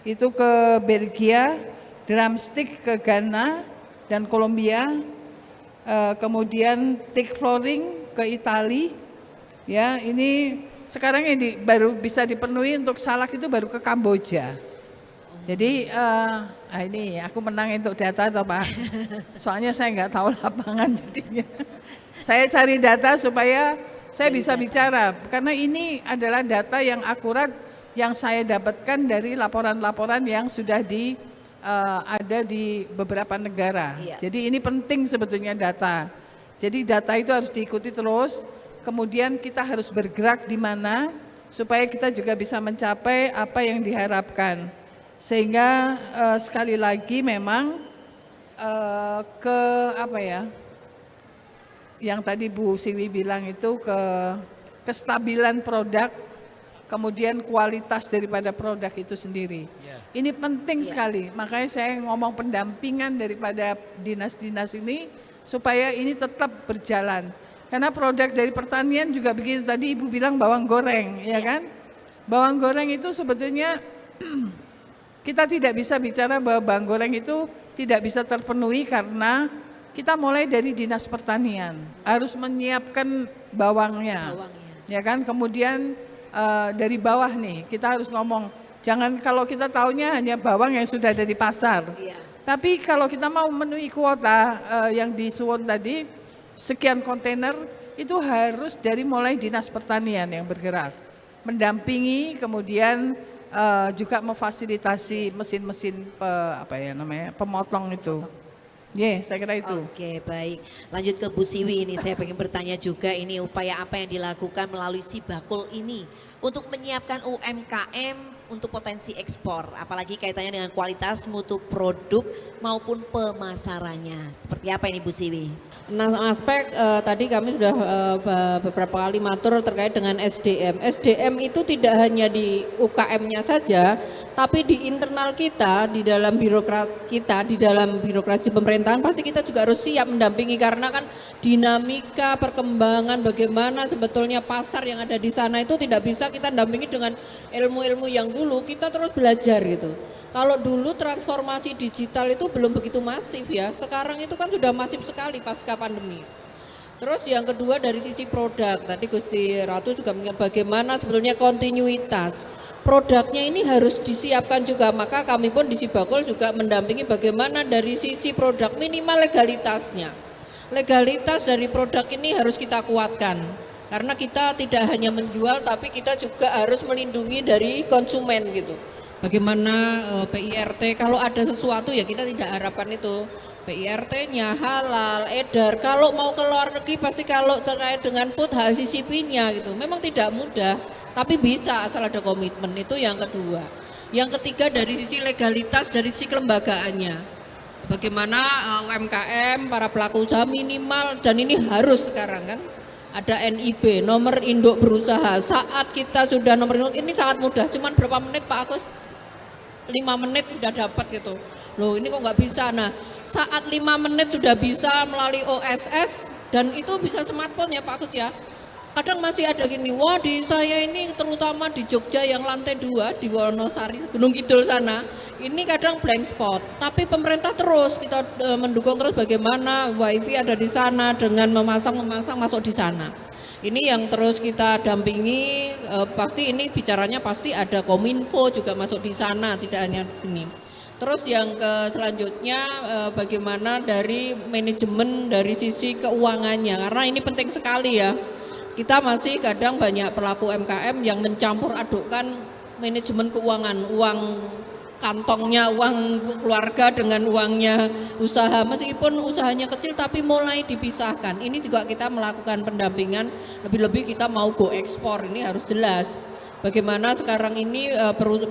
itu ke Belgia, drumstick ke Ghana dan Kolombia. Kemudian teak flooring ke Itali. Ya, ini sekarang yang baru bisa dipenuhi untuk salak itu baru ke Kamboja. Jadi ini aku menang untuk data atau Pak? Soalnya saya nggak tahu lapangan jadinya. Saya cari data supaya saya bisa bicara, karena ini adalah data yang akurat yang saya dapatkan dari laporan-laporan yang sudah ada di beberapa negara. Iya. Jadi ini penting sebetulnya data. Jadi data itu harus diikuti terus, kemudian kita harus bergerak di mana supaya kita juga bisa mencapai apa yang diharapkan. Sehingga sekali lagi memang yang tadi Bu Siwi bilang itu kestabilan produk, kemudian kualitas daripada produk itu sendiri. Ini penting sekali, makanya saya ngomong pendampingan daripada dinas-dinas ini supaya ini tetap berjalan. Karena produk dari pertanian juga begitu, tadi Ibu bilang bawang goreng, ya kan? Bawang goreng itu sebetulnya kita tidak bisa bicara bahwa bawang goreng itu tidak bisa terpenuhi karena kita mulai dari dinas pertanian, harus menyiapkan bawangnya. Ya kan? Kemudian dari bawah nih, kita harus ngomong, jangan kalau kita taunya hanya bawang yang sudah ada di pasar. Iya. Tapi kalau kita mau memenuhi kuota yang di Suwon tadi, sekian kontainer, itu harus dari mulai dinas pertanian yang bergerak. Mendampingi, kemudian juga memfasilitasi mesin-mesin pemotong itu. Saya kira itu. Oke, baik. Lanjut ke Bu Siwi ini, saya pengen bertanya juga ini upaya apa yang dilakukan melalui Sibakul ini untuk menyiapkan UMKM untuk potensi ekspor, apalagi kaitannya dengan kualitas mutu produk maupun pemasarannya. Seperti apa ini Bu Siwi? Nah, aspek tadi kami sudah beberapa kali matur terkait dengan SDM. SDM itu tidak hanya di UKM-nya saja, tapi di internal kita, di dalam birokrat kita, di dalam birokrasi pemerintahan pasti kita juga harus siap mendampingi, karena kan dinamika perkembangan bagaimana sebetulnya pasar yang ada di sana itu tidak bisa kita dampingi dengan ilmu-ilmu yang dulu, kita terus belajar gitu. Kalau dulu transformasi digital itu belum begitu masif ya, sekarang itu kan sudah masif sekali pasca pandemi. Terus yang kedua dari sisi produk, tadi Gusti Ratu juga bagaimana sebetulnya kontinuitas. Produknya ini harus disiapkan juga, maka kami pun di Sibakul juga mendampingi bagaimana dari sisi produk minimal legalitasnya. Legalitas dari produk ini harus kita kuatkan. Karena kita tidak hanya menjual, tapi kita juga harus melindungi dari konsumen gitu. Bagaimana PIRT, kalau ada sesuatu ya kita tidak harapkan itu. PIRT-nya halal, edar. Kalau mau ke luar negeri pasti kalau terkait dengan food HACCP-nya gitu. Memang tidak mudah, tapi bisa asal ada komitmen. Itu yang kedua. Yang ketiga dari sisi legalitas, dari sisi kelembagaannya. Bagaimana UMKM, para pelaku usaha minimal, dan ini harus sekarang kan. Ada NIB, nomor induk berusaha. Saat kita sudah nomor induk, ini sangat mudah, cuman berapa menit Pak Agus? 5 menit sudah dapat gitu. Loh ini kok nggak bisa? Nah saat 5 menit sudah bisa melalui OSS, dan itu bisa smartphone ya Pak Agus ya. Kadang masih ada gini, wah di saya ini terutama di Jogja yang lantai 2 di Wonosari, Gunung Kidul sana, ini kadang blank spot. Tapi pemerintah terus kita mendukung terus bagaimana wifi ada di sana dengan memasang masuk di sana. Ini yang terus kita dampingi, pasti ini bicaranya pasti ada Kominfo juga masuk di sana, tidak hanya ini. Terus yang selanjutnya bagaimana dari manajemen dari sisi keuangannya, karena ini penting sekali ya. Kita masih kadang banyak pelaku UMKM yang mencampur adukkan manajemen keuangan, uang kantongnya, uang keluarga dengan uangnya usaha. Meskipun usahanya kecil tapi mulai dipisahkan. Ini juga kita melakukan pendampingan, lebih-lebih kita mau go ekspor, ini harus jelas. Bagaimana sekarang ini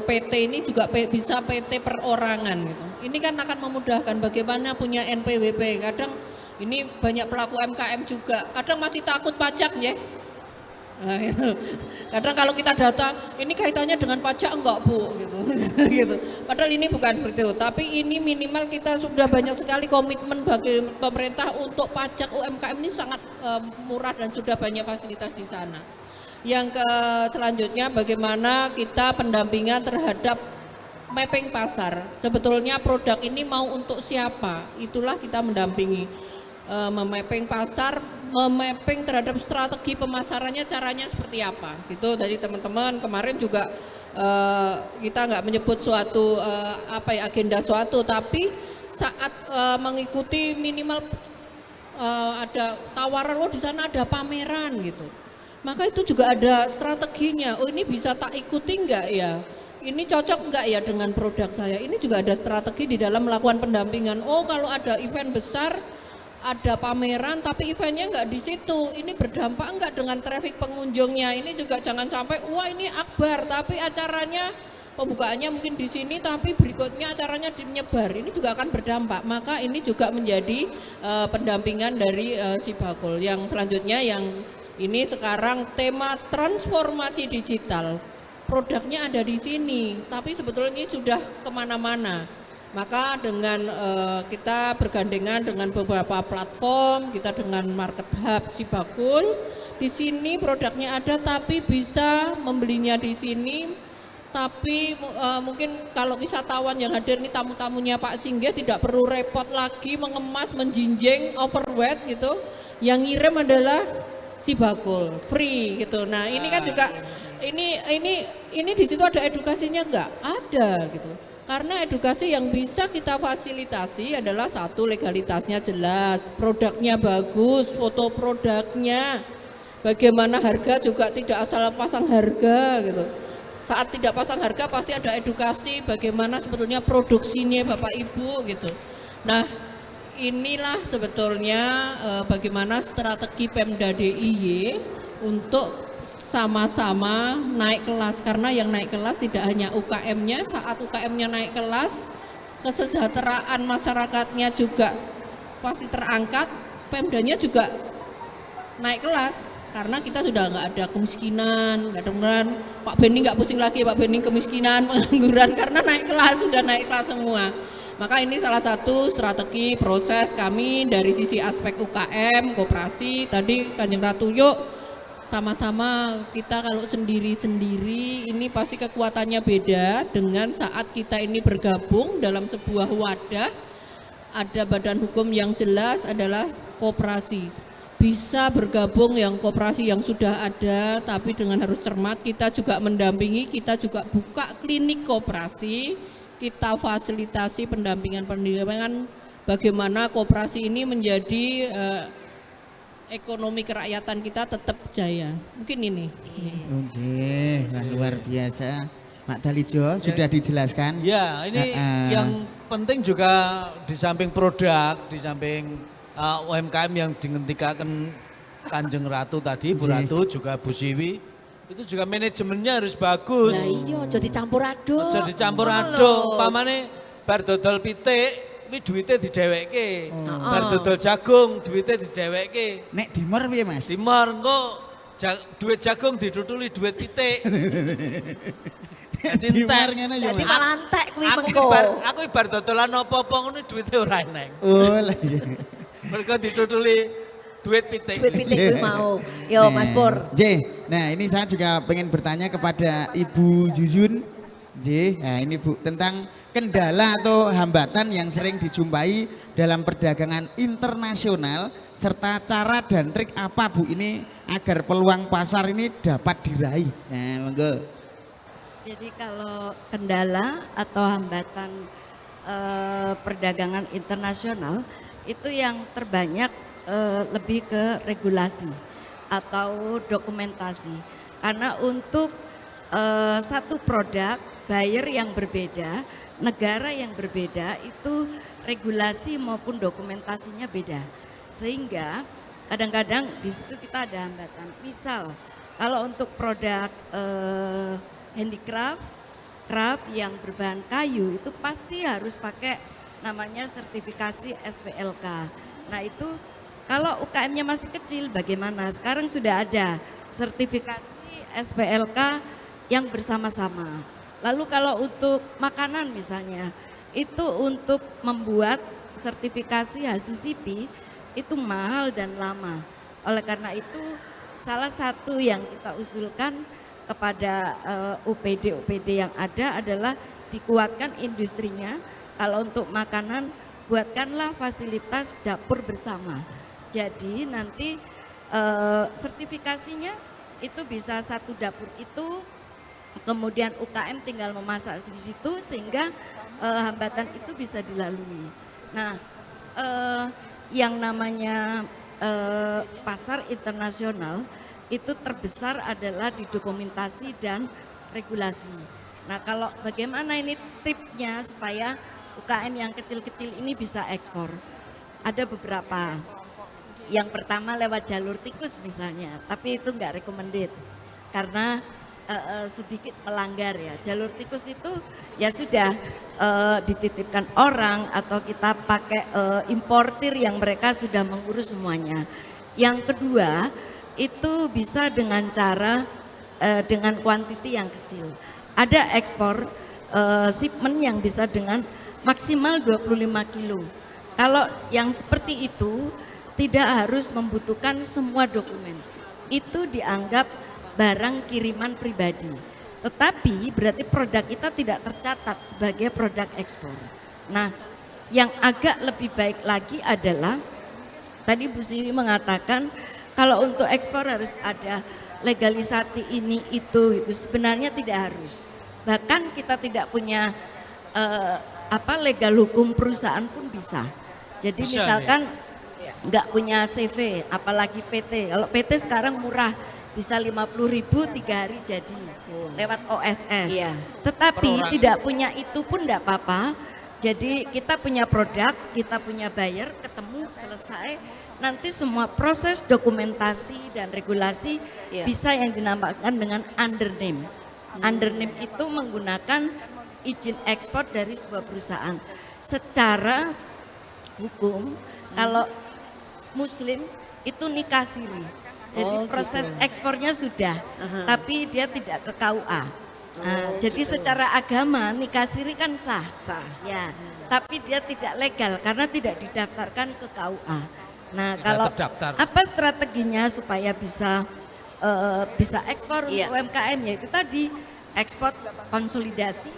PT ini juga bisa PT perorangan gitu. Ini kan akan memudahkan bagaimana punya NPWP. Kadang ini banyak pelaku UMKM juga, kadang masih takut pajak ya. Nah, itu. Kadang kalau kita data, ini kaitannya dengan pajak enggak Bu gitu. Gitu. Padahal ini bukan seperti itu, tapi ini minimal kita sudah banyak sekali komitmen bagi pemerintah untuk pajak UMKM ini sangat murah dan sudah banyak fasilitas di sana. Yang selanjutnya bagaimana kita pendampingan terhadap mapping pasar. Sebetulnya produk ini mau untuk siapa? Itulah kita mendampingi. Memapping pasar, memapping terhadap strategi pemasarannya, caranya seperti apa gitu. Dari teman-teman kemarin juga kita nggak menyebut suatu agenda suatu, tapi saat mengikuti minimal ada tawaran, oh di sana ada pameran gitu, maka itu juga ada strateginya. Oh ini bisa tak ikuti nggak ya, ini cocok nggak ya dengan produk saya. Ini juga ada strategi di dalam melakukan pendampingan. Oh kalau ada event besar, ada pameran tapi eventnya nggak di situ, ini berdampak nggak dengan traffic pengunjungnya. Ini juga jangan sampai wah ini akbar tapi acaranya pembukaannya mungkin di sini tapi berikutnya acaranya menyebar, ini juga akan berdampak. Maka ini juga menjadi pendampingan dari Sibakul. Yang selanjutnya yang ini sekarang tema transformasi digital, produknya ada di sini tapi sebetulnya sudah kemana-mana. Maka dengan kita bergandengan dengan beberapa platform, kita dengan Market Hub Sibakul, di sini produknya ada tapi bisa membelinya di sini. Tapi mungkin kalau wisatawan yang hadir ini tamu-tamunya Pak Singgih tidak perlu repot lagi mengemas, menjinjing, overweight gitu. Yang ngirim adalah Sibakul, free gitu. Nah ini kan juga ini di situ ada edukasinya enggak? Ada gitu. Karena edukasi yang bisa kita fasilitasi adalah satu, legalitasnya jelas, produknya bagus, foto produknya, bagaimana harga juga tidak asal pasang harga gitu. Saat tidak pasang harga pasti ada edukasi bagaimana sebetulnya produksinya Bapak Ibu gitu. Nah inilah sebetulnya bagaimana strategi Pemda DIY untuk sama-sama naik kelas, karena yang naik kelas tidak hanya UKM-nya. Saat UKM-nya naik kelas, kesejahteraan masyarakatnya juga pasti terangkat, Pemdanya juga naik kelas karena kita sudah nggak ada kemiskinan, nggak ada Pak Beni nggak pusing lagi, Pak Beni kemiskinan, pengangguran, karena naik kelas, sudah naik kelas semua. Maka ini salah satu strategi proses kami dari sisi aspek UKM, koperasi. Tadi Kanjeng Ratu yuk sama-sama, kita kalau sendiri-sendiri ini pasti kekuatannya beda dengan saat kita ini bergabung dalam sebuah wadah, ada badan hukum yang jelas adalah koperasi. Bisa bergabung yang koperasi yang sudah ada, tapi dengan harus cermat. Kita juga mendampingi, kita juga buka klinik koperasi, kita fasilitasi pendampingan bagaimana koperasi ini menjadi ekonomi kerakyatan kita tetap jaya. Mungkin ini. Nggih, wah, luar biasa. Pak Dalijo sudah dijelaskan. Ya, ini yang penting juga di samping produk, di samping UMKM yang dihentikan Kanjeng Ratu tadi, Bu Ratu juga Bu Siwi, itu juga manajemennya harus bagus. Lah iya, jadi campur aduk. Jadi campur aduk, pamane bar dodol pitik, ini duitnya didewekke. Bar dodol jagung, duitnya didewekke. Nek dimor piye Mas? Timor engko duit jagung didutuli duit pitik. Dimor ngene ya Jadi Mas. malah entek kuwi Aku mengko. aku ibar dodolan apa-apa ngono duitnya ora eneng. Oh lah iya. Mereka didutuli duit pitik. Duit pitik kuwi mau. Yo Mas Pur. Nah ini saya juga pengen bertanya kepada Ibu Jujun. Nah ini Bu tentang kendala atau hambatan yang sering dijumpai dalam perdagangan internasional serta cara dan trik apa Bu ini agar peluang pasar ini dapat diraih. Nah monggo. Jadi kalau kendala atau hambatan perdagangan internasional itu yang terbanyak lebih ke regulasi atau dokumentasi. Karena untuk satu produk, buyer yang berbeda, negara yang berbeda itu regulasi maupun dokumentasinya beda. Sehingga kadang-kadang di situ kita ada hambatan. Misal kalau untuk produk handicraft, craft yang berbahan kayu itu pasti harus pakai namanya sertifikasi SPLK. Nah itu kalau UKM-nya masih kecil bagaimana? Sekarang sudah ada sertifikasi SPLK yang bersama-sama. Lalu kalau untuk makanan misalnya, itu untuk membuat sertifikasi HACCP itu mahal dan lama. Oleh karena itu salah satu yang kita usulkan kepada UPD yang ada adalah dikuatkan industrinya. Kalau untuk makanan buatkanlah fasilitas dapur bersama. Jadi nanti sertifikasinya itu bisa satu dapur itu, kemudian UKM tinggal memasak di situ sehingga hambatan itu bisa dilalui. Nah, yang namanya pasar internasional itu terbesar adalah di dokumentasi dan regulasi. Nah, kalau bagaimana ini tipsnya supaya UKM yang kecil-kecil ini bisa ekspor? Ada beberapa. Yang pertama lewat jalur tikus misalnya, tapi itu enggak recommended karena sedikit melanggar ya. Jalur tikus itu ya sudah dititipkan orang atau kita pakai importir yang mereka sudah mengurus semuanya. Yang kedua itu bisa dengan cara dengan kuantiti yang kecil. Ada ekspor shipment yang bisa dengan maksimal 25 kilo. Kalau yang seperti itu tidak harus membutuhkan semua dokumen. Itu dianggap barang kiriman pribadi. Tetapi berarti produk kita tidak tercatat sebagai produk ekspor. Nah, yang agak lebih baik lagi adalah tadi Bu Siwi mengatakan kalau untuk ekspor harus ada legalisasi ini itu sebenarnya tidak harus. Bahkan kita tidak punya legal hukum perusahaan pun bisa. Jadi bisa, misalkan nggak punya CV, apalagi PT. Kalau PT sekarang murah, bisa 50.000 3 hari jadi lewat OSS. Iya. Tetapi tidak punya itu pun enggak apa-apa. Jadi kita punya produk, kita punya buyer, ketemu selesai. Nanti semua proses dokumentasi dan regulasi bisa yang dinamakan dengan under name. Under name itu menggunakan izin ekspor dari sebuah perusahaan. Secara hukum kalau Muslim itu nikah siri. Jadi proses ekspornya sudah, tapi dia tidak ke KUA. Jadi secara agama nikah siri kan sah. Ya, tapi dia tidak legal karena tidak didaftarkan ke KUA. Nah, tidak kalau terdaftar. Apa strateginya supaya bisa ekspor untuk UMKM ya itu tadi ekspor konsolidasi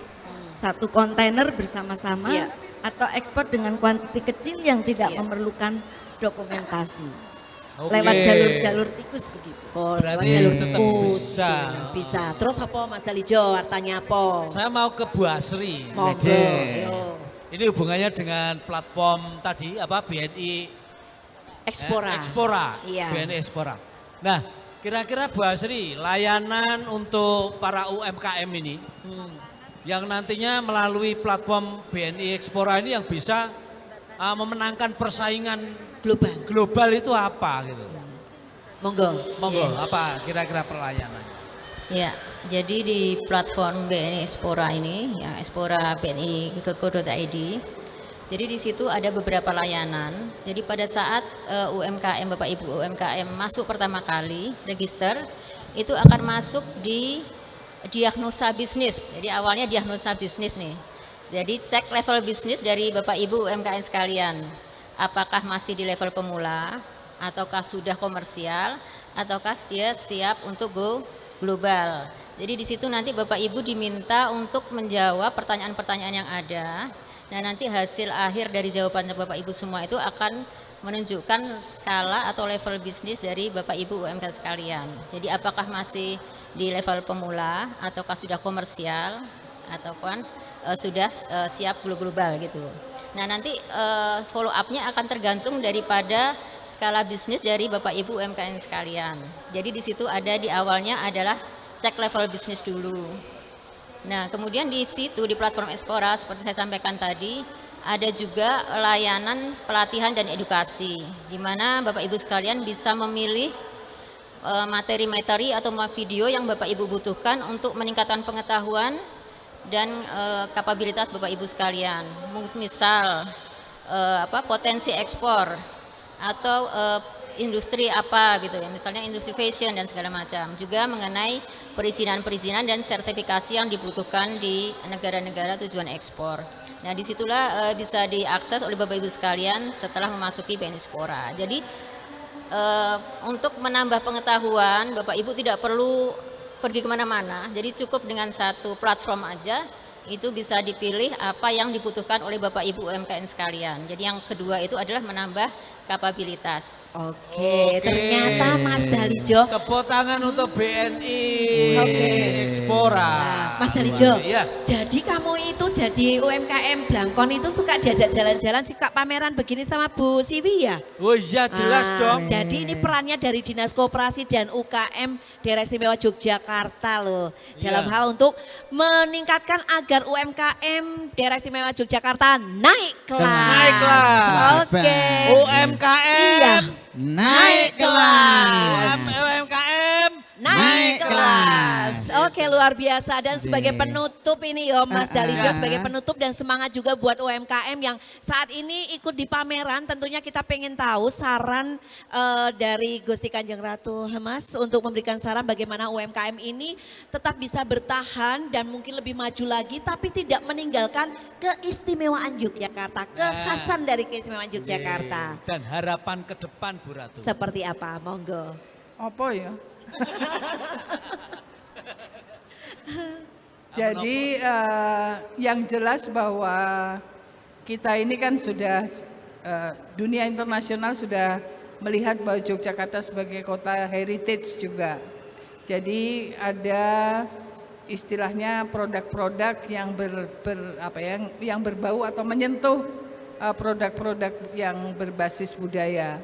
satu kontainer bersama-sama atau ekspor dengan kuantiti kecil yang tidak memerlukan dokumentasi. Lewat jalur-jalur tikus begitu. Berarti jalur tetap bisa. Bisa. Terus apa Mas Dalijo? Artanya apa? Saya mau ke Bu Asri. Monggo. Ini hubungannya dengan platform tadi BNI Expora. Expora, Iya. BNI Expora. Nah, kira-kira Bu Asri, layanan untuk para UMKM ini yang nantinya melalui platform BNI Expora ini yang bisa memenangkan persaingan global itu apa gitu? Monggo, apa kira-kira pelayanannya? Ya, jadi di platform BNI Expora ini, ya Expora BNI.co.id, jadi di situ ada beberapa layanan. Jadi pada saat UMKM, Bapak Ibu UMKM masuk pertama kali, register, itu akan masuk di diagnosa bisnis. Jadi awalnya diagnosa bisnis nih. Jadi cek level bisnis dari Bapak Ibu UMKM sekalian. Apakah masih di level pemula, ataukah sudah komersial, ataukah dia siap untuk go global. Jadi di situ nanti Bapak Ibu diminta untuk menjawab pertanyaan-pertanyaan yang ada. Nah nanti hasil akhir dari jawaban Bapak Ibu semua itu akan menunjukkan skala atau level bisnis dari Bapak Ibu UMKM sekalian. Jadi apakah masih di level pemula, ataukah sudah komersial, ataupun sudah siap global gitu. Nah nanti follow up-nya akan tergantung daripada skala bisnis dari Bapak Ibu UMKM sekalian. Jadi di situ ada di awalnya adalah cek level bisnis dulu. Nah kemudian di situ di platform Expora seperti saya sampaikan tadi ada juga layanan pelatihan dan edukasi, di mana Bapak Ibu sekalian bisa memilih materi-materi atau video yang Bapak Ibu butuhkan untuk meningkatkan pengetahuan dan kapabilitas Bapak Ibu sekalian. Misal potensi ekspor atau industri apa gitu ya, misalnya industri fashion dan segala macam. Juga mengenai perizinan-perizinan dan sertifikasi yang dibutuhkan di negara-negara tujuan ekspor. Nah disitulah bisa diakses oleh Bapak Ibu sekalian setelah memasuki BNI Expora. Jadi untuk menambah pengetahuan Bapak Ibu tidak perlu pergi kemana-mana, jadi cukup dengan satu platform aja itu bisa dipilih apa yang dibutuhkan oleh Bapak Ibu UMKM sekalian. Jadi yang kedua itu adalah menambah kapabilitas. Oke, ternyata Mas Dalijo. Tepuk tangan untuk BNI Expora. Nah, Mas Dalijo, Iya. jadi kamu itu jadi UMKM Blangkon itu suka diajak jalan-jalan, suka pameran begini sama Bu Siwi ya? Oh iya jelas dong. Jadi ini perannya dari Dinas Koperasi dan UKM Daerah Istimewa Yogyakarta loh. Dalam hal untuk meningkatkan agar UMKM Daerah Istimewa Yogyakarta naik kelas. Naik kelas. Oke. UMKM Iya. Naik kelas. UMKM Naik kelas. Oke, luar biasa. Dan sebagai penutup ini yo Mas Dalijo, sebagai penutup dan semangat juga buat UMKM yang saat ini ikut di pameran. Tentunya kita pengen tahu saran dari Gusti Kanjeng Ratu Mas untuk memberikan saran bagaimana UMKM ini tetap bisa bertahan dan mungkin lebih maju lagi tapi tidak meninggalkan keistimewaan Yogyakarta, kekhasan dari keistimewaan Yogyakarta. dan harapan ke depan Bu Ratu. Seperti apa? Monggo. Apa ya? Jadi yang jelas bahwa kita ini kan sudah dunia internasional sudah melihat bahwa Yogyakarta sebagai kota heritage juga. Jadi ada istilahnya produk-produk yang yang berbau atau menyentuh produk-produk yang berbasis budaya.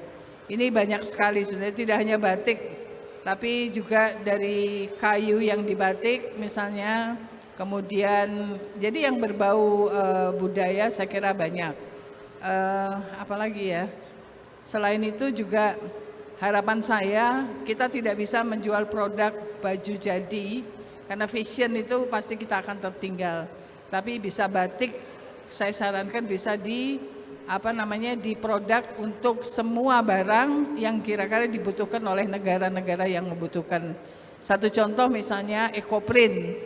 Ini banyak sekali sebenarnya, tidak hanya batik tapi juga dari kayu yang dibatik misalnya, kemudian jadi yang berbau budaya saya kira banyak. Apalagi ya, selain itu juga harapan saya kita tidak bisa menjual produk baju jadi karena fashion itu pasti kita akan tertinggal, tapi bisa batik saya sarankan bisa di di produk untuk semua barang yang kira-kira dibutuhkan oleh negara-negara yang membutuhkan. Satu contoh misalnya ekoprint,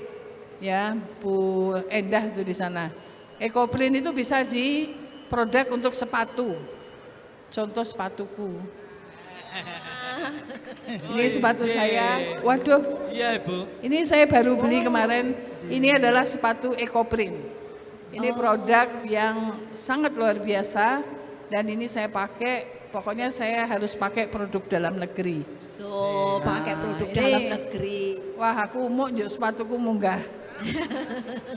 ya Bu Endah itu di sana. Ekoprint itu bisa di produk untuk sepatu. Contoh sepatuku. Ini sepatu saya. Waduh. Iya Ibu. Ini saya baru beli kemarin. Ini adalah sepatu ekoprint. Ini produk yang sangat luar biasa dan ini saya pakai, pokoknya saya harus pakai produk dalam negeri. Tuh, pakai produk dalam negeri. Wah, aku mau sepatuku munggah.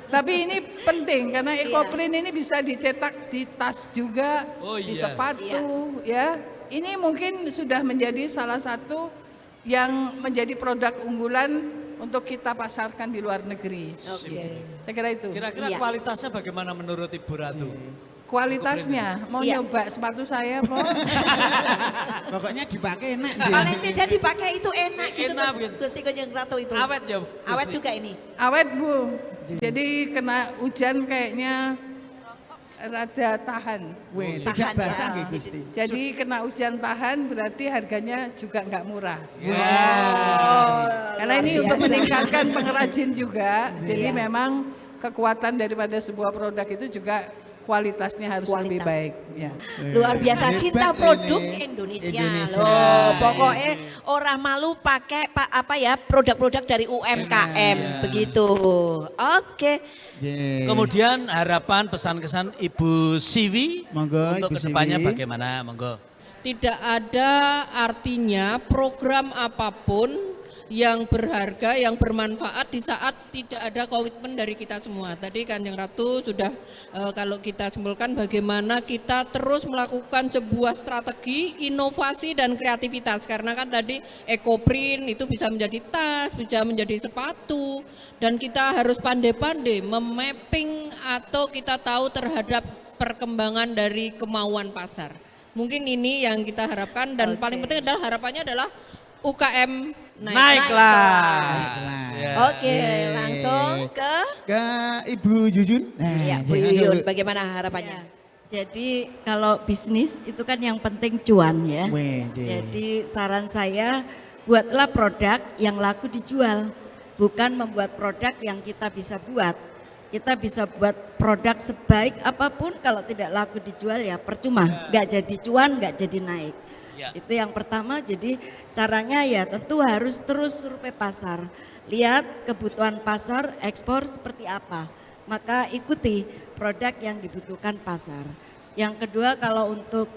Tapi ini penting karena ekoprint ini bisa dicetak di tas juga, di sepatu, ya. ini mungkin sudah menjadi salah satu yang menjadi produk unggulan untuk kita pasarkan di luar negeri. Saya kira itu. Kira-kira Iya. kualitasnya bagaimana menurut Ibu Ratu? Kualitasnya, mau Iya. nyoba sepatu saya, Po? Pokoknya dipakai enak. Paling tidak dipakai itu enak gitu Enak, Gus- gitu. Gusti Kanjeng Ratu itu. Awet ya? Awet juga ini. Awet, Bu. Jadi kena hujan kayaknya rada tahan. Weh, Tahan tidak basah ya. nggih Gusti. Jadi kena hujan tahan berarti harganya juga nggak murah. Karena ini untuk meningkatkan pengrajin juga. Jadi memang kekuatan daripada sebuah produk itu juga kualitasnya harus lebih Kualitas. baik. Ya. Luar biasa Hebat cinta ini. produk Indonesia. Indonesia. Loh, pokoknya orang malu pakai produk-produk dari UMKM begitu. Oke. Jee. Kemudian harapan pesan-kesan Ibu Siwi Monggo, untuk Ibu kedepannya Siwi. bagaimana? Monggo. Tidak ada artinya program apapun yang berharga, yang bermanfaat di saat tidak ada komitmen dari kita semua. Tadi Kanjeng Ratu sudah kalau kita simpulkan bagaimana kita terus melakukan sebuah strategi, inovasi dan kreativitas. Karena kan tadi ekoprint itu bisa menjadi tas, bisa menjadi sepatu, dan kita harus pandai-pandai memapping atau kita tahu terhadap perkembangan dari kemauan pasar. Mungkin ini yang kita harapkan dan paling penting adalah harapannya adalah UKM Naik kelas. Ya. Oke, langsung ke Ibu Jujun. ya, Bu jangan Yuyun. dulu. Bagaimana harapannya? Jadi kalau bisnis itu kan yang penting cuan ya. Weh, Jee. Jadi saran saya buatlah produk yang laku dijual. Bukan membuat produk yang kita bisa buat. Kita bisa buat produk sebaik apapun kalau tidak laku dijual ya percuma. Nggak jadi cuan, nggak jadi naik. Ya. Itu yang pertama, jadi caranya ya tentu harus terus survei pasar. Lihat kebutuhan pasar, ekspor seperti apa. Maka ikuti produk yang dibutuhkan pasar. Yang kedua kalau untuk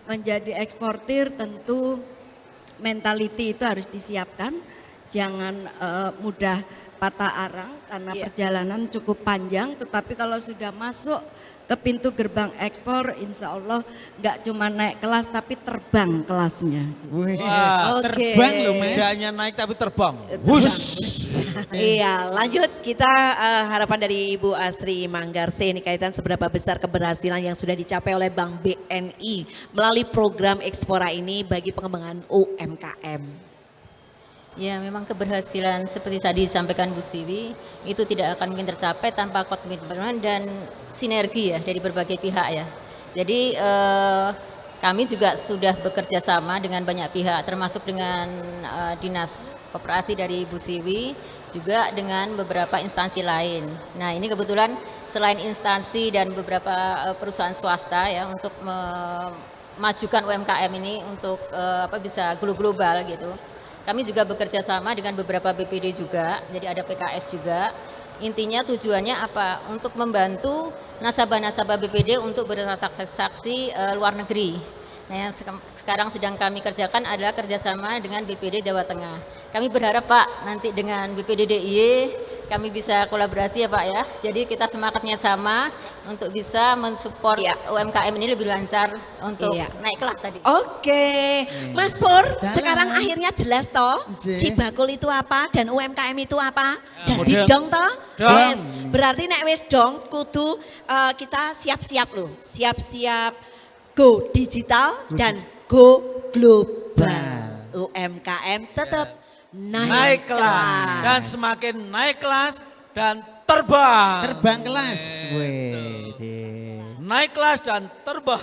menjadi eksportir tentu mentality itu harus disiapkan. Jangan mudah patah arang karena perjalanan cukup panjang. Tetapi kalau sudah masuk ke pintu gerbang ekspor, insya Allah nggak cuma naik kelas tapi terbang kelasnya. Wih, Wah, terbang loh Mas. Jangan naik tapi terbang. Wush. Iya, lanjut kita harapan dari Ibu Asri Manggarse ini kaitan seberapa besar keberhasilan yang sudah dicapai oleh Bank BNI melalui program Ekspora ini bagi pengembangan UMKM. Ya, memang keberhasilan seperti tadi disampaikan Bu Siwi itu tidak akan mungkin tercapai tanpa komitmen dan sinergi ya dari berbagai pihak ya. Jadi kami juga sudah bekerja sama dengan banyak pihak termasuk dengan Dinas Koperasi dari Bu Siwi juga dengan beberapa instansi lain. Nah, ini kebetulan selain instansi dan beberapa perusahaan swasta ya untuk memajukan UMKM ini untuk bisa global gitu. Kami juga bekerja sama dengan beberapa BPD juga, jadi ada PKS juga. Intinya tujuannya apa? Untuk membantu nasabah-nasabah BPD untuk bertransaksi luar negeri. Nah, yang sekarang sedang kami kerjakan adalah kerjasama dengan BPD Jawa Tengah. Kami berharap Pak, nanti dengan BPD DIY kami bisa kolaborasi ya Pak ya. Jadi kita semangatnya sama untuk bisa mensupport UMKM ini lebih lancar untuk naik kelas tadi. Oke, Mas Pur, sekarang akhirnya jelas toh Jee. si bakul itu apa dan UMKM itu apa? Jadi model. dong toh? Dong. Yes. Berarti nek wis dong kudu kita siap-siap loh, siap-siap go digital dan go global. UMKM tetap Naik kelas. Dan semakin naik kelas dan terbang. Terbang kelas. Weh, Jee. Naik kelas dan terbang.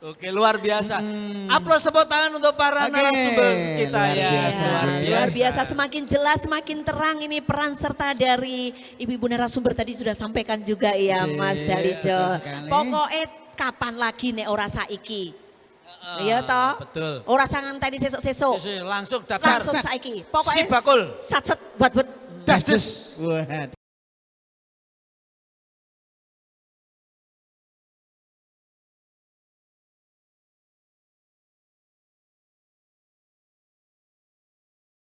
Oke, luar biasa. Aplaus tepuk tangan untuk para Oke, narasumber kita luar ya. biasa. Luar biasa, semakin jelas, semakin terang ini peran serta dari ibu-ibu narasumber tadi sudah sampaikan juga ya Oke, Mas Dalijo. betul sekali. Pokoknya kapan lagi nek ora saiki? Iya toh? Betul. Ora sangan tadi sesuk-sesuk. Langsung daftar. Langsung saiki. Si Pokoknya bakul. satset buat Das des. Wah.